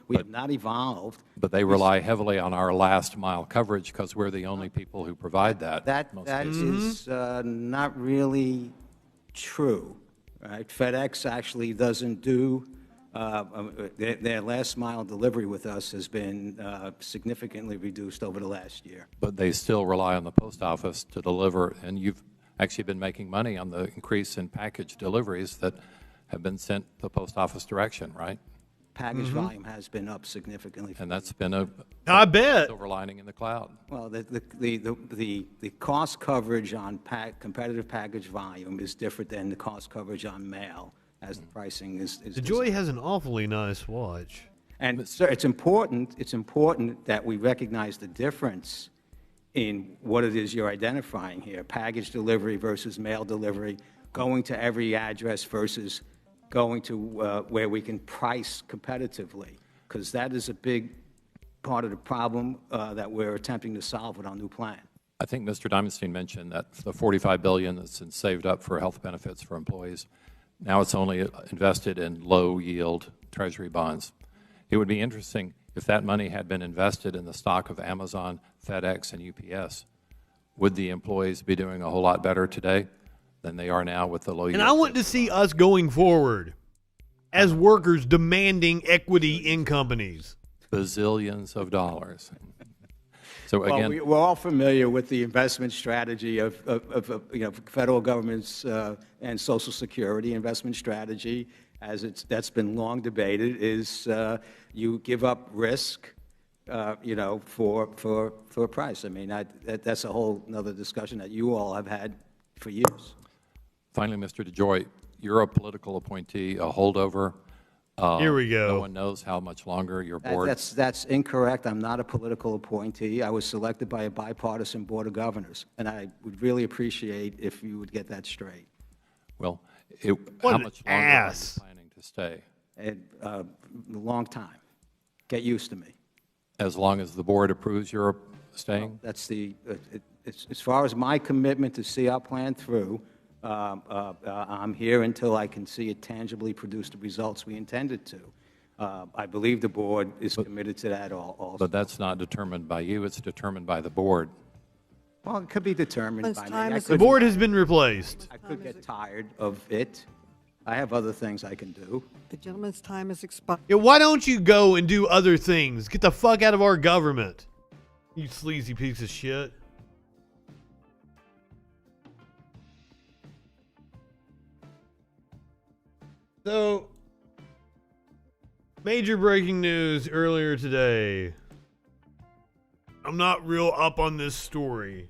we have not evolved. But they rely heavily on our last mile coverage because we're the only people who provide that. That is not really true, right? FedEx actually doesn't do, their last mile delivery with us has been significantly reduced over the last year. But they still rely on the post office to deliver, and you've actually been making money on the increase in package deliveries that have been sent the post office direction, right? Package volume has been up significantly. And that's been a silver lining in the cloud. Well, the cost coverage on competitive package volume is different than the cost coverage on mail, as the pricing is. The Joy has an awfully nice watch. And sir, it's important that we recognize the difference in what it is you're identifying here: package delivery versus mail delivery, going to every address versus going to where we can price competitively, because that is a big part of the problem that we're attempting to solve with our new plan. I think Mr. Diamonstein mentioned that the $45 billion that's been saved up for health benefits for employees, now it's only invested in low-yield Treasury bonds. It would be interesting if that money had been invested in the stock of Amazon, FedEx, and UPS. Would the employees be doing a whole lot better today than they are now with the low yield? And I want to see us going forward as workers demanding equity in companies. Bazillions of dollars. So again, we're all familiar with the investment strategy of federal government's and Social Security investment strategy, that's been long debated. Is you give up risk, for a price. I mean, that's a whole other discussion that you all have had for years. Finally, Mr. DeJoy, you're a political appointee, a holdover. Here we go. No one knows how much longer your board. That's incorrect. I'm not a political appointee. I was selected by a bipartisan board of governors, and I would really appreciate if you would get that straight. Well, how much longer are you planning to stay? A long time. Get used to me. As long as the board approves your staying? Well, that's as far as my commitment to see our plan through. I'm here until I can see it tangibly produce the results we intended to. I believe the board is committed to that also. But that's not determined by you. It's determined by the board. Well, it could be determined by me. The board has been replaced. I could get tired of it. I have other things I can do. The gentleman's time has expired. Yeah, why don't you go and do other things? Get the fuck out of our government, you sleazy piece of shit. So, major breaking news earlier today. I'm not real up on this story.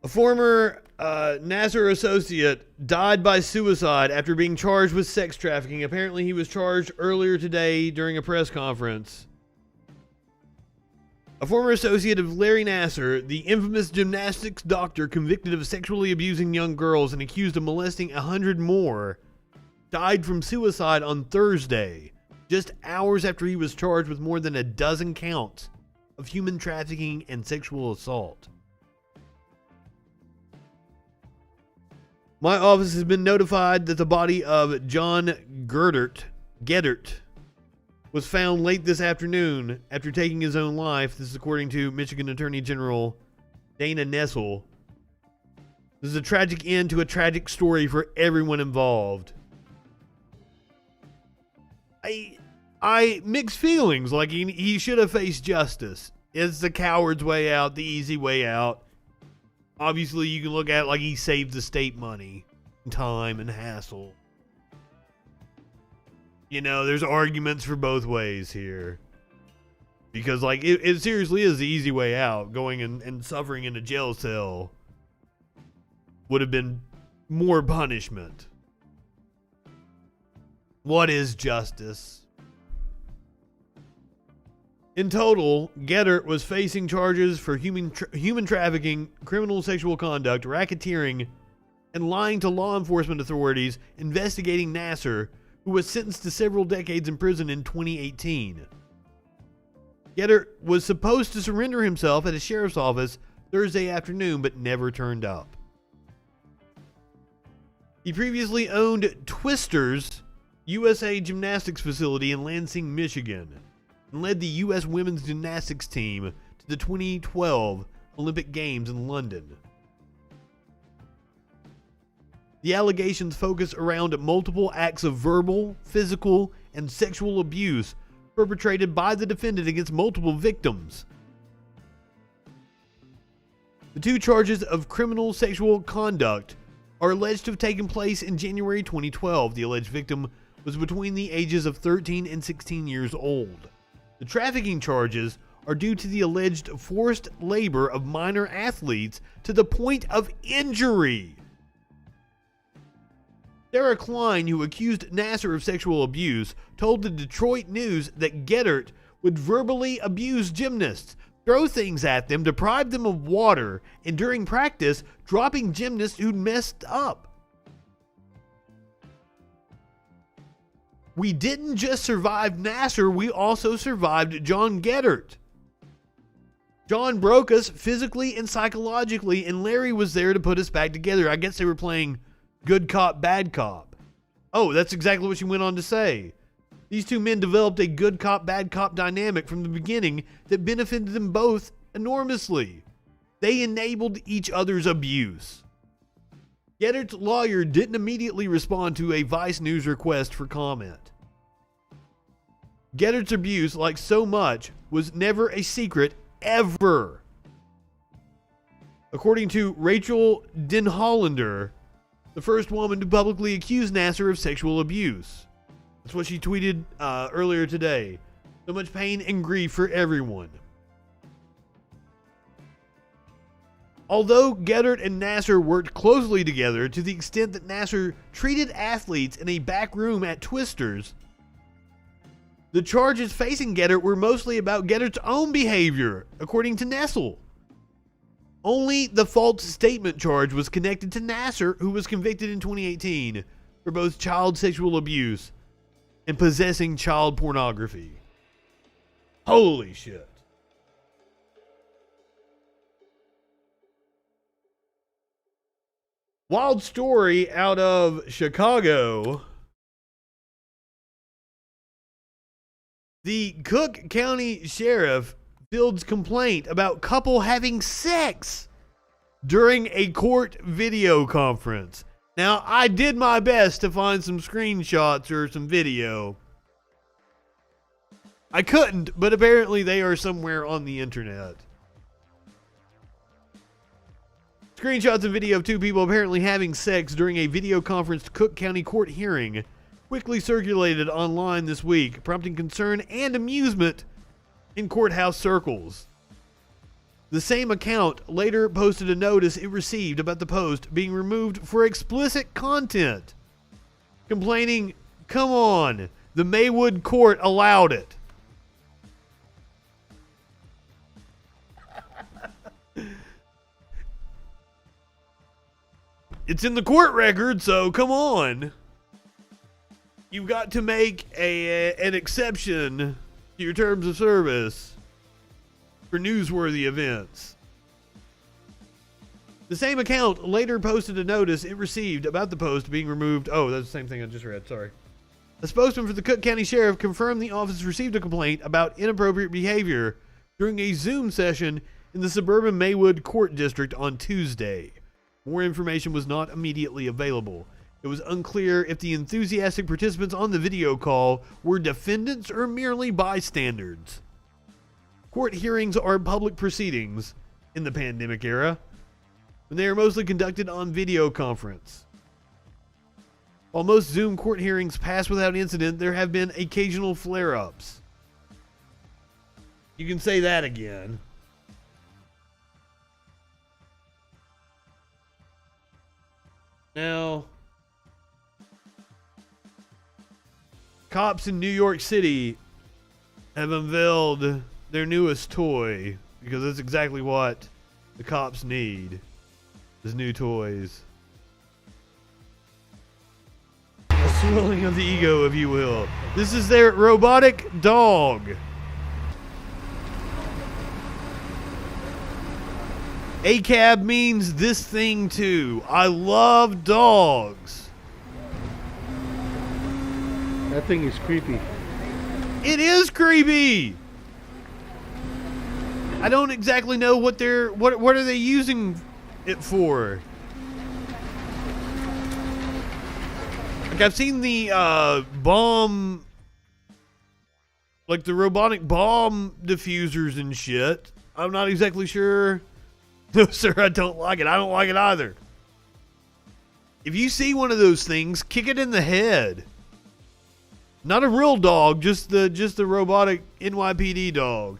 A former NASA associate died by suicide after being charged with sex trafficking. Apparently, he was charged earlier today during a press conference. A former associate of Larry Nassar, the infamous gymnastics doctor convicted of sexually abusing young girls and accused of molesting 100 more, died from suicide on Thursday, just hours after he was charged with more than a dozen counts of human trafficking and sexual assault. My office has been notified that the body of John Geddert was found late this afternoon after taking his own life. This is according to Michigan Attorney General Dana Nessel. This is a tragic end to a tragic story for everyone involved. I mix feelings. Like he should have faced justice. It's the coward's way out, the easy way out. Obviously, you can look at it like he saved the state money, time, and hassle. You know, there's arguments for both ways here. Because, like, it seriously is the easy way out. Going and suffering in a jail cell would have been more punishment. What is justice? In total, Geddert was facing charges for human trafficking, criminal sexual conduct, racketeering, and lying to law enforcement authorities investigating Nassar, who was sentenced to several decades in prison in 2018. Geddert was supposed to surrender himself at a sheriff's office Thursday afternoon, but never turned up. He previously owned Twister's USA Gymnastics facility in Lansing, Michigan, and led the U.S. women's gymnastics team to the 2012 Olympic Games in London. The allegations focus around multiple acts of verbal, physical, and sexual abuse perpetrated by the defendant against multiple victims. The two charges of criminal sexual conduct are alleged to have taken place in January 2012. The alleged victim was between the ages of 13 and 16 years old. The trafficking charges are due to the alleged forced labor of minor athletes to the point of injury. Sarah Klein, who accused Nassar of sexual abuse, told the Detroit News that Geddert would verbally abuse gymnasts, throw things at them, deprive them of water, and during practice, dropping gymnasts who'd messed up. We didn't just survive Nassar, we also survived John Geddert. John broke us physically and psychologically, and Larry was there to put us back together. I guess they were playing good cop, bad cop. Oh, that's exactly what she went on to say. These two men developed a good cop, bad cop dynamic from the beginning that benefited them both enormously. They enabled each other's abuse. Geddert's lawyer didn't immediately respond to a Vice News request for comment. Geddert's abuse, like so much, was never a secret, ever. According to Rachel Denhollander, the first woman to publicly accuse Nassar of sexual abuse. That's what she tweeted earlier today. So much pain and grief for everyone. Although Geddert and Nassar worked closely together to the extent that Nassar treated athletes in a back room at Twister's, the charges facing Geddert were mostly about Geddert's own behavior, according to Nessel. Only the false statement charge was connected to Nassar, who was convicted in 2018 for both child sexual abuse and possessing child pornography. Holy shit. Wild story out of Chicago. The Cook County Sheriff fields complaint about couple having sex during a court video conference. Now, I did my best to find some screenshots or some video. I couldn't, but apparently they are somewhere on the internet. Screenshots and video of two people apparently having sex during a video conference Cook County court hearing quickly circulated online this week, prompting concern and amusement in courthouse circles. The same account later posted a notice it received about the post being removed for explicit content, complaining, "Come on, the Maywood court allowed it." It's in the court record, so come on. You've got to make an exception to your terms of service for newsworthy events. The same account later posted a notice it received about the post being removed. Oh, that's the same thing I just read. Sorry. A spokesman for the Cook County Sheriff confirmed the office received a complaint about inappropriate behavior during a Zoom session in the suburban Maywood Court District on Tuesday. More information was not immediately available. It was unclear if the enthusiastic participants on the video call were defendants or merely bystanders. Court hearings are public proceedings in the pandemic era, when they are mostly conducted on video conference. While most Zoom court hearings pass without incident, there have been occasional flare-ups. You can say that again. Now, cops in New York City have unveiled their newest toy, because that's exactly what the cops need, is new toys. A swelling of the ego, if you will. This is their robotic dog. ACAB means this thing too. I love dogs. That thing is creepy. It is creepy. I don't exactly know what are they using it for. Like, I've seen the bomb, like the robotic bomb diffusers and shit. I'm not exactly sure. No, sir, I don't like it. I don't like it either. If you see one of those things, kick it in the head. Not a real dog, just the robotic NYPD dog.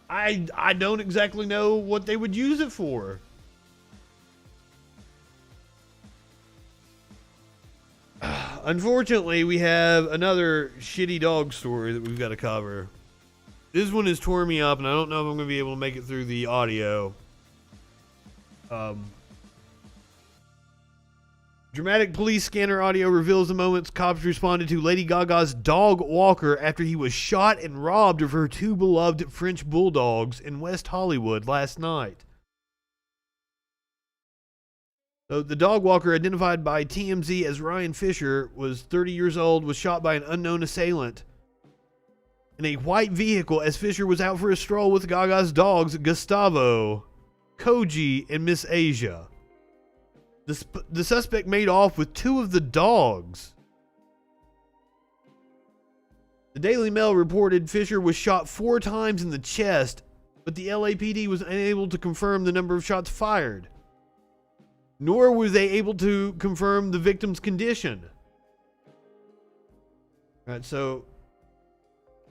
I don't exactly know what they would use it for. Unfortunately, we have another shitty dog story that we've got to cover. This one has torn me up, and I don't know if I'm going to be able to make it through the audio. Dramatic police scanner audio reveals the moments cops responded to Lady Gaga's dog walker after he was shot and robbed of her two beloved French bulldogs in West Hollywood last night. So the dog walker, identified by TMZ as Ryan Fisher, was 30 years old, was shot by an unknown assailant in a white vehicle as Fisher was out for a stroll with Gaga's dogs, Gustavo, Koji, and Miss Asia. The suspect made off with two of the dogs. The Daily Mail reported Fisher was shot 4 times in the chest, but the LAPD was unable to confirm the number of shots fired. Nor were they able to confirm the victim's condition. All right, so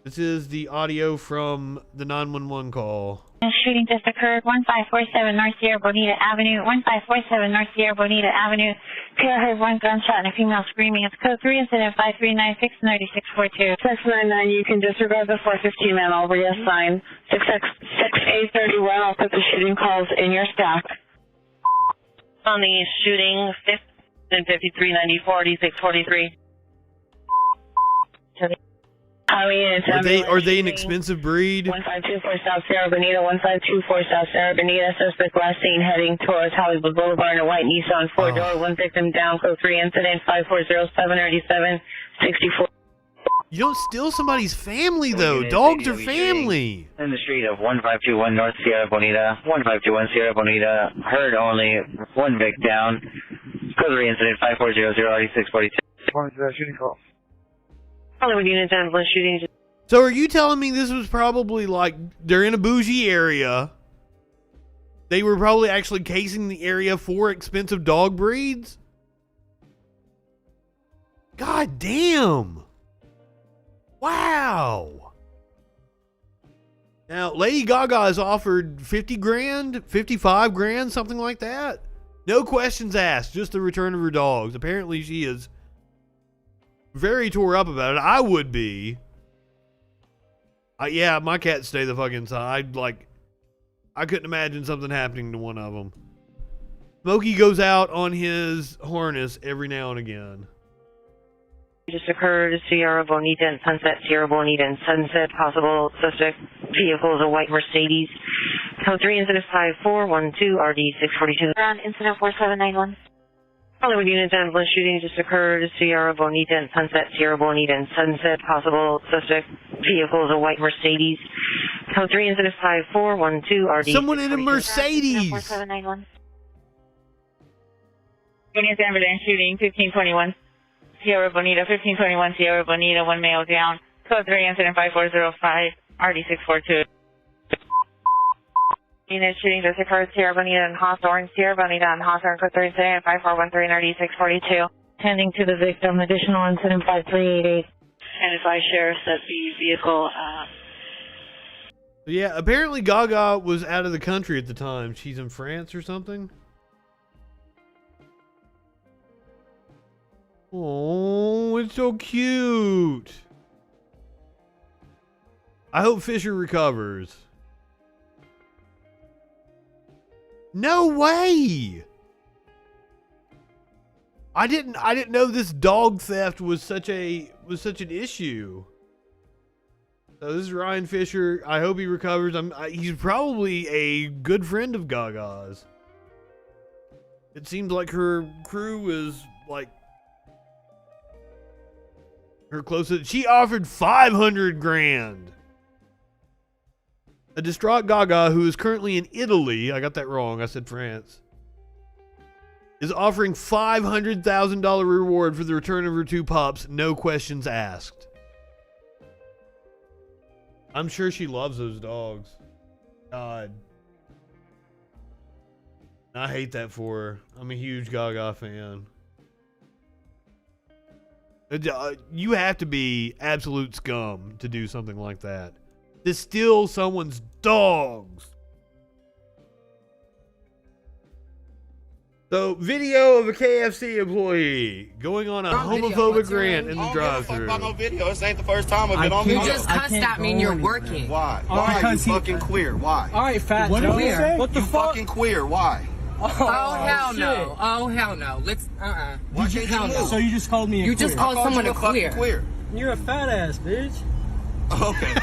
this is the audio from the 911 call. A shooting just occurred, 1547 North Sierra Bonita Avenue, 1547 North Sierra Bonita Avenue. Pair heard one gunshot and a female screaming. It's code 3, incident 5396-9642. 699, you can disregard the 415 man. I'll reassign 66831. I'll put the shooting calls in your stack. On the shooting, 5390-4643. Are they an expensive breed? 1524 South Sierra Bonita, 1524 South Sierra Bonita. Suspect last seen heading towards Hollywood Boulevard in a white Nissan 4-door. One victim down, code 3, incident 540-737-64. You don't steal somebody's family, though. Dogs are family. In the street of 1521 North Sierra Bonita, 1521 Sierra Bonita. Heard only one Vic down. Code 3, incident 5400-8642. Shooting call. Hollywood unit down, one shooting. So are you telling me this was probably like, they're in a bougie area. They were probably actually casing the area for expensive dog breeds? God damn. Wow. Now, Lady Gaga has offered 50 grand, 55 grand, something like that. No questions asked, just the return of her dogs. Apparently she is very tore up about it. I would be. Yeah, my cats stay the fuck inside. I couldn't imagine something happening to one of them. Smokey goes out on his harness every now and again. Just occurred, Sierra Bonita and Sunset, Sierra Bonita and Sunset. Possible suspect vehicle is a white Mercedes. Code 3, incident 5412, RD 642. Ground incident 4791. Hollywood Unit 10, blend shooting just occurred, Sierra Bonita and Sunset, Sierra Bonita and Sunset. Possible suspect vehicle is a white Mercedes. Code 3, incident 5412, RD Someone in a Mercedes! 4791. Unit ambulance shooting 1521. Sierra Bonita, 1521, Sierra Bonita, one male down. Code 3, incident 5405, RD 642. Unit shooting just occurred, Sierra Bonita and Hawthorne, Sierra Bonita and Hawthorne, code 3, 5413, RD 642. Tending to the victim, additional incident 5388. And advise sheriff that the vehicle, Yeah, apparently Gaga was out of the country at the time. She's in France or something? Oh, it's so cute. I hope Fisher recovers. No way. I didn't know this dog theft was such an issue. So this is Ryan Fisher. I hope he recovers. He's probably a good friend of Gaga's. It seems like her crew was like her closest. She offered $500,000. A distraught Gaga, who is currently in Italy, I got that wrong, I said France, is offering $500,000 reward for the return of her two pups, no questions asked. I'm sure she loves those dogs. God. I hate that for her. I'm a huge Gaga fan. You have to be absolute scum to do something like that. To steal someone's dogs. So, video of a KFC employee going on a homophobic rant in the drive-thru. No video. This ain't the first time I've been on video. You just cussed at me and you're working. Why? Why are you fucking queer? Why? All right, fat What Joe. did you say? What the You fuck? fucking queer. Why? Oh, hell shit. no. Oh, hell no. Let's, Why can't you move? So you just called me a You just I called called someone you a fucking queer. You're a fat ass, bitch. Okay.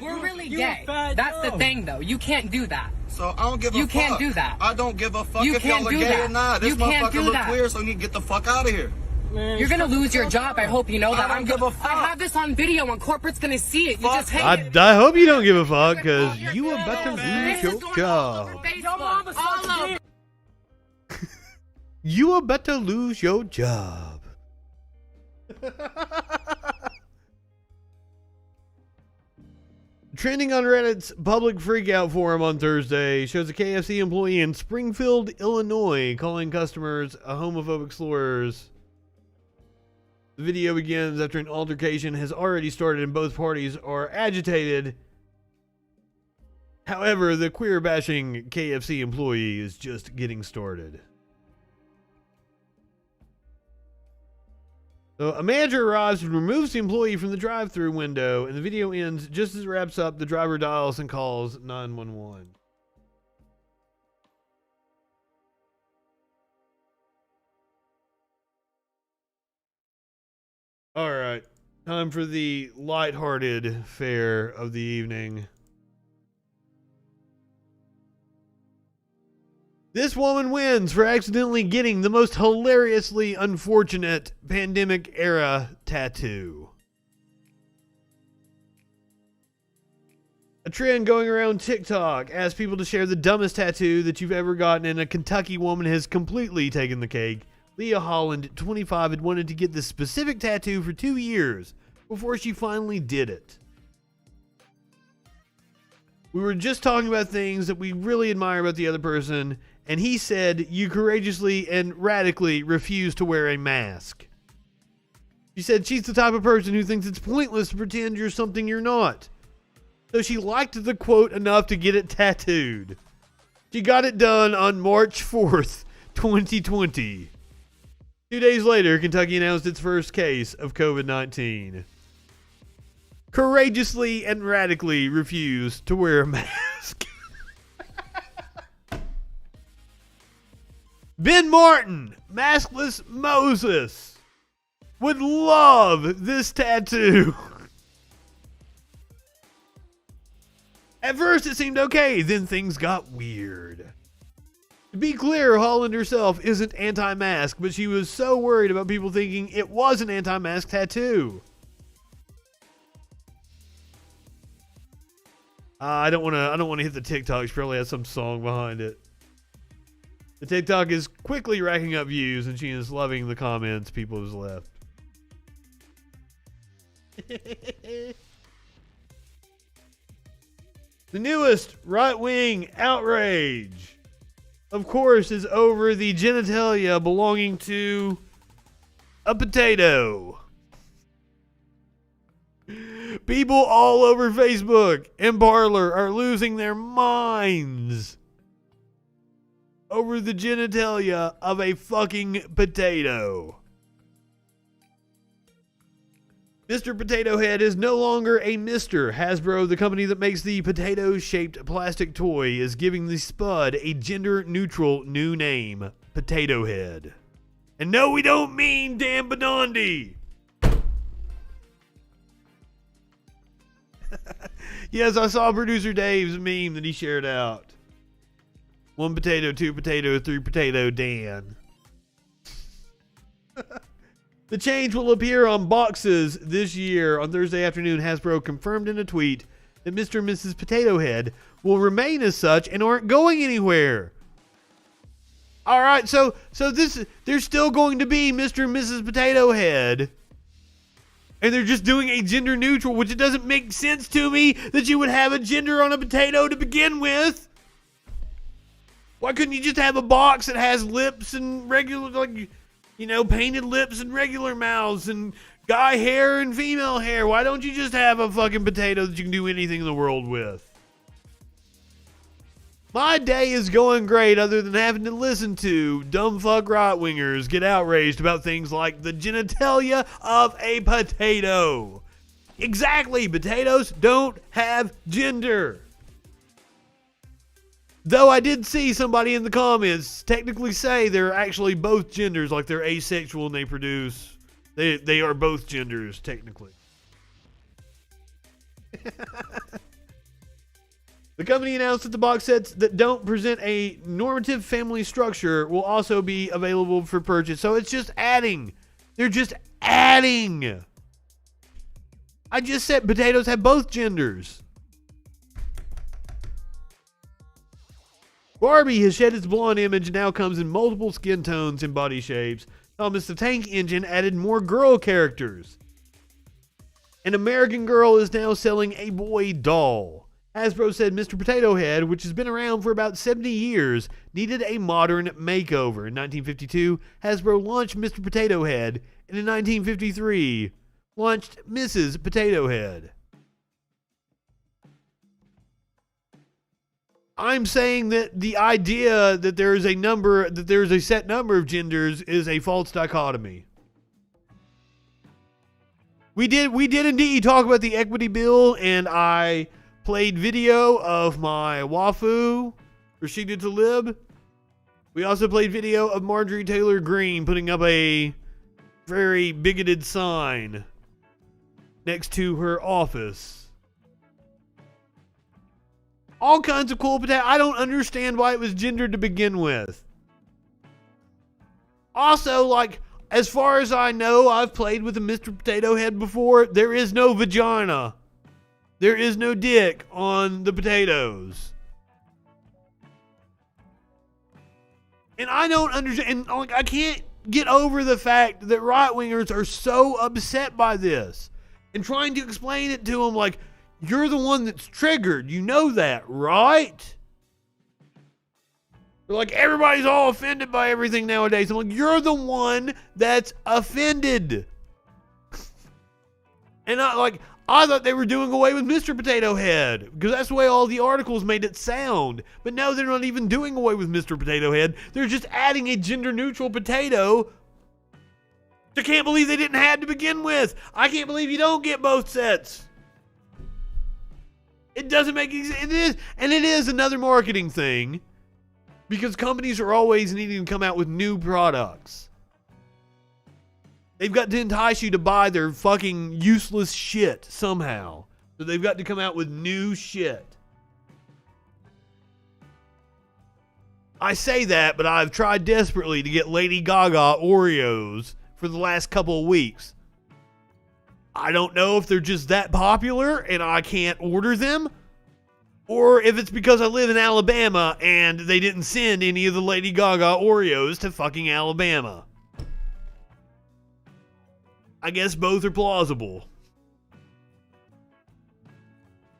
We're really gay. That's the thing, though. You can't do that. So I don't give a fuck. You can't do that. I don't give a fuck You if can't y'all are do gay that. or not. This You can't motherfucker do look that. queer, so you need to get the fuck out of here. You're gonna lose your job. I hope you know that. I don't give a fuck. I have this on video and corporate's gonna see it. You just hate it. I hope you don't give a fuck, because you about to lose your job. Facebook, all over. You are about to lose your job. Trending on Reddit's public freakout forum on Thursday shows a KFC employee in Springfield, Illinois, calling customers homophobic slurs. The video begins after an altercation has already started and both parties are agitated. However, the queer-bashing KFC employee is just getting started. So a manager arrives and removes the employee from the drive-thru window, and the video ends just as it wraps up. The driver dials and calls 911. All right, time for the lighthearted fare of the evening. This woman wins for accidentally getting the most hilariously unfortunate pandemic-era tattoo. A trend going around TikTok asks people to share the dumbest tattoo that you've ever gotten, and a Kentucky woman has completely taken the cake. Leah Holland, 25, had wanted to get this specific tattoo for 2 years before she finally did it. We were just talking about things that we really admire about the other person, and he said, "You courageously and radically refuse to wear a mask." She said she's the type of person who thinks it's pointless to pretend you're something you're not. So she liked the quote enough to get it tattooed. She got it done on March 4th, 2020. 2 days later, Kentucky announced its first case of COVID-19. Courageously and radically refused to wear a mask. Ben Martin, maskless Moses, would love this tattoo. At first it seemed okay, then things got weird. To be clear, Holland herself isn't anti-mask, but she was so worried about people thinking it was an anti-mask tattoo. I don't want to hit the TikTok. She probably has some song behind it. The TikTok is quickly racking up views, and she is loving the comments people have left. The newest right-wing outrage, of course, is over the genitalia belonging to a potato. People all over Facebook and Parler are losing their minds over the genitalia of a fucking potato. Mr. Potato Head is no longer a Mr. Hasbro, the company that makes the potato-shaped plastic toy, is giving the Spud a gender-neutral new name, Potato Head. And no, we don't mean Dan Bonondi. Yes, I saw producer Dave's meme that he shared out. 1 potato, 2 potato, 3 potato, Dan. The change will appear on boxes this year. On Thursday afternoon, Hasbro confirmed in a tweet that Mr. and Mrs. Potato Head will remain as such and aren't going anywhere. All right, so there's still going to be Mr. and Mrs. Potato Head. And they're just doing a gender neutral, which it doesn't make sense to me that you would have a gender on a potato to begin with. Why couldn't you just have a box that has lips and regular, like, you know, painted lips and regular mouths and guy hair and female hair? Why don't you just have a fucking potato that you can do anything in the world with? My day is going great other than having to listen to dumb fuck right-wingers get outraged about things like the genitalia of a potato. Exactly, potatoes don't have gender. Though I did see somebody in the comments technically say they're actually both genders, like they're asexual and they produce. They are both genders, technically. The company announced that the box sets that don't present a normative family structure will also be available for purchase. So it's just adding. They're just adding. I just said potatoes have both genders. Barbie has shed its blonde image and now comes in multiple skin tones and body shapes. Thomas the Tank Engine added more girl characters. An American Girl is now selling a boy doll. Hasbro said Mr. Potato Head, which has been around for about 70 years, needed a modern makeover. In 1952, Hasbro launched Mr. Potato Head, and in 1953, launched Mrs. Potato Head. I'm saying that the idea that there is a set number of genders is a false dichotomy. We did indeed talk about the equity bill, and I played video of my wafu, Rashida Tlaib. We also played video of Marjorie Taylor Greene putting up a very bigoted sign next to her office. All kinds of cool potato. I don't understand why it was gendered to begin with. Also, like, as far as I know, I've played with a Mr. Potato Head before. There is no vagina. There is no dick on the potatoes. And I don't understand. And like, I can't get over the fact that right-wingers are so upset by this. And trying to explain it to them like, you're the one that's triggered. You know that, right? They're like, everybody's all offended by everything nowadays. I'm like, you're the one that's offended. And I thought they were doing away with Mr. Potato Head because that's the way all the articles made it sound. But no, they're not even doing away with Mr. Potato Head. They're just adding a gender-neutral potato. I can't believe they didn't have to begin with. I can't believe you don't get both sets. It doesn't make sense. It is another marketing thing. Because companies are always needing to come out with new products. They've got to entice you to buy their fucking useless shit somehow. So they've got to come out with new shit. I say that, but I've tried desperately to get Lady Gaga Oreos for the last couple of weeks. I don't know if they're just that popular and I can't order them, or if it's because I live in Alabama and they didn't send any of the Lady Gaga Oreos to fucking Alabama. I guess both are plausible.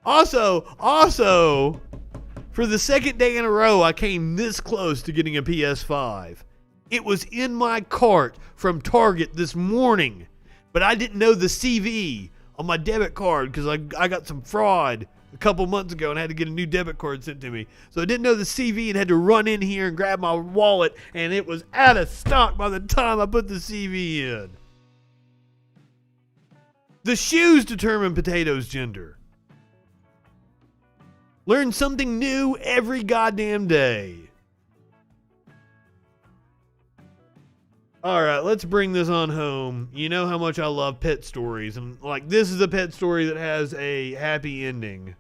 Also, for the second day in a row, I came this close to getting a PS5. It was in my cart from Target this morning, but I didn't know the CV on my debit card because I got some fraud a couple months ago and had to get a new debit card sent to me. So I didn't know the CV and had to run in here and grab my wallet, and it was out of stock by the time I put the CV in. The shoes determine Potato's gender. Learn something new every goddamn day. Alright, let's bring this on home. You know how much I love pet stories, and like this is a pet story that has a happy ending.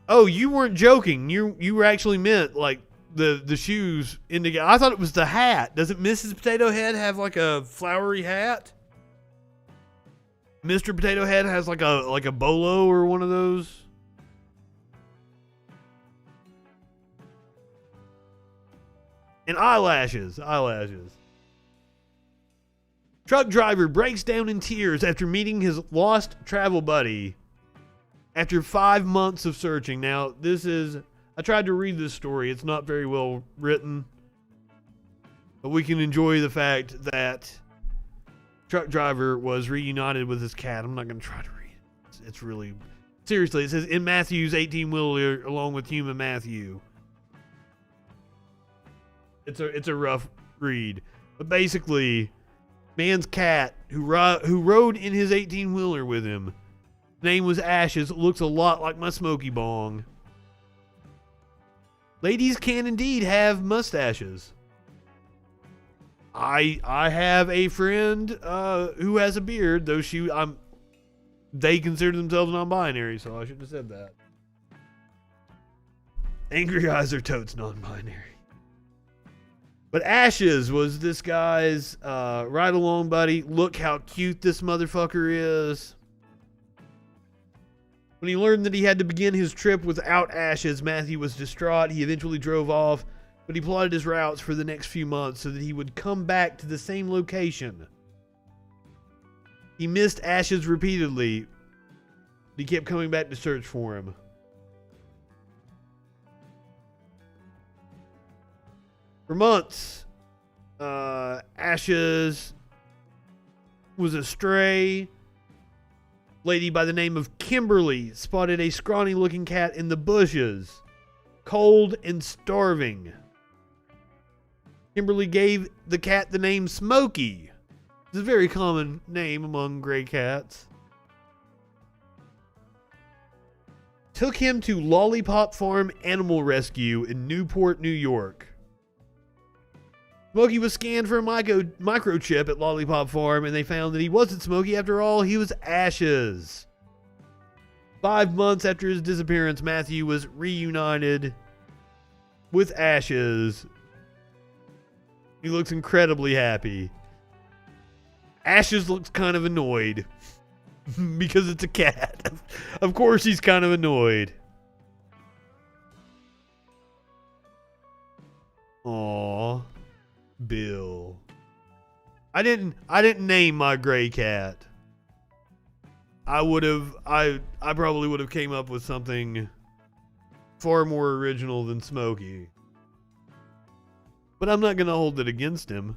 Oh, you weren't joking. You were actually meant like the shoes indicate. I thought it was the hat. Doesn't Mrs. Potato Head have like a flowery hat? Mr. Potato Head has like a bolo or one of those. And eyelashes. Truck driver breaks down in tears after meeting his lost travel buddy after 5 months of searching. Now, I tried to read this story. It's not very well written. But we can enjoy the fact that truck driver was reunited with his cat. I'm not going to try to read it. It's really... Seriously, it says, in Matthew's 18-wheeler along with human Matthew. It's a rough read. But basically, man's cat who rode in his 18-wheeler with him, name was Ashes, looks a lot like my Smoky Bong. Ladies can indeed have mustaches. I have a friend who has a beard, though they consider themselves non-binary, so I shouldn't have said that. Angry eyes are totes non-binary. But Ashes was this guy's ride-along buddy. Look how cute this motherfucker is. When he learned that he had to begin his trip without Ashes, Matthew was distraught. He eventually drove off, but he plotted his routes for the next few months so that he would come back to the same location. He missed Ashes repeatedly, but he kept coming back to search for him. For months, Ashes was a stray. Lady by the name of Kimberly spotted a scrawny-looking cat in the bushes, cold and starving. Kimberly gave the cat the name Smokey. It's a very common name among gray cats. Took him to Lollipop Farm Animal Rescue in Newport, New York. Smokey was scanned for a microchip at Lollipop Farm, and they found that he wasn't Smokey after all. He was Ashes. 5 months after his disappearance, Matthew was reunited with Ashes. He looks incredibly happy. Ashes looks kind of annoyed because it's a cat. Of course he's kind of annoyed. Aww. Bill. I didn't name my gray cat. I probably would have came up with something far more original than Smokey. But I'm not going to hold it against him.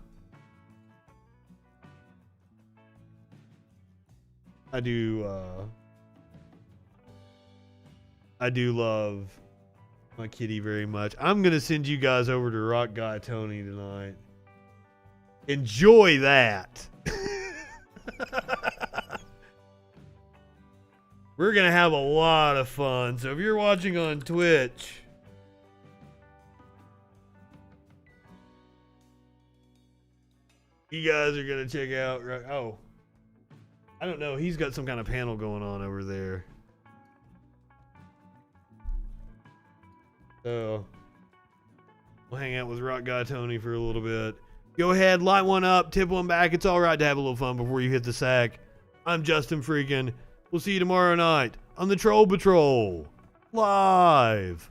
I do love my kitty very much. I'm going to send you guys over to Rock Guy Tony tonight. Enjoy that. We're going to have a lot of fun. So if you're watching on Twitch, you guys are going to check out. Oh, I don't know. He's got some kind of panel going on over there. So we'll hang out with Rock Guy Tony for a little bit. Go ahead, light one up, tip one back. It's all right to have a little fun before you hit the sack. I'm Justin Freakin. We'll see you tomorrow night on the Troll Patrol live.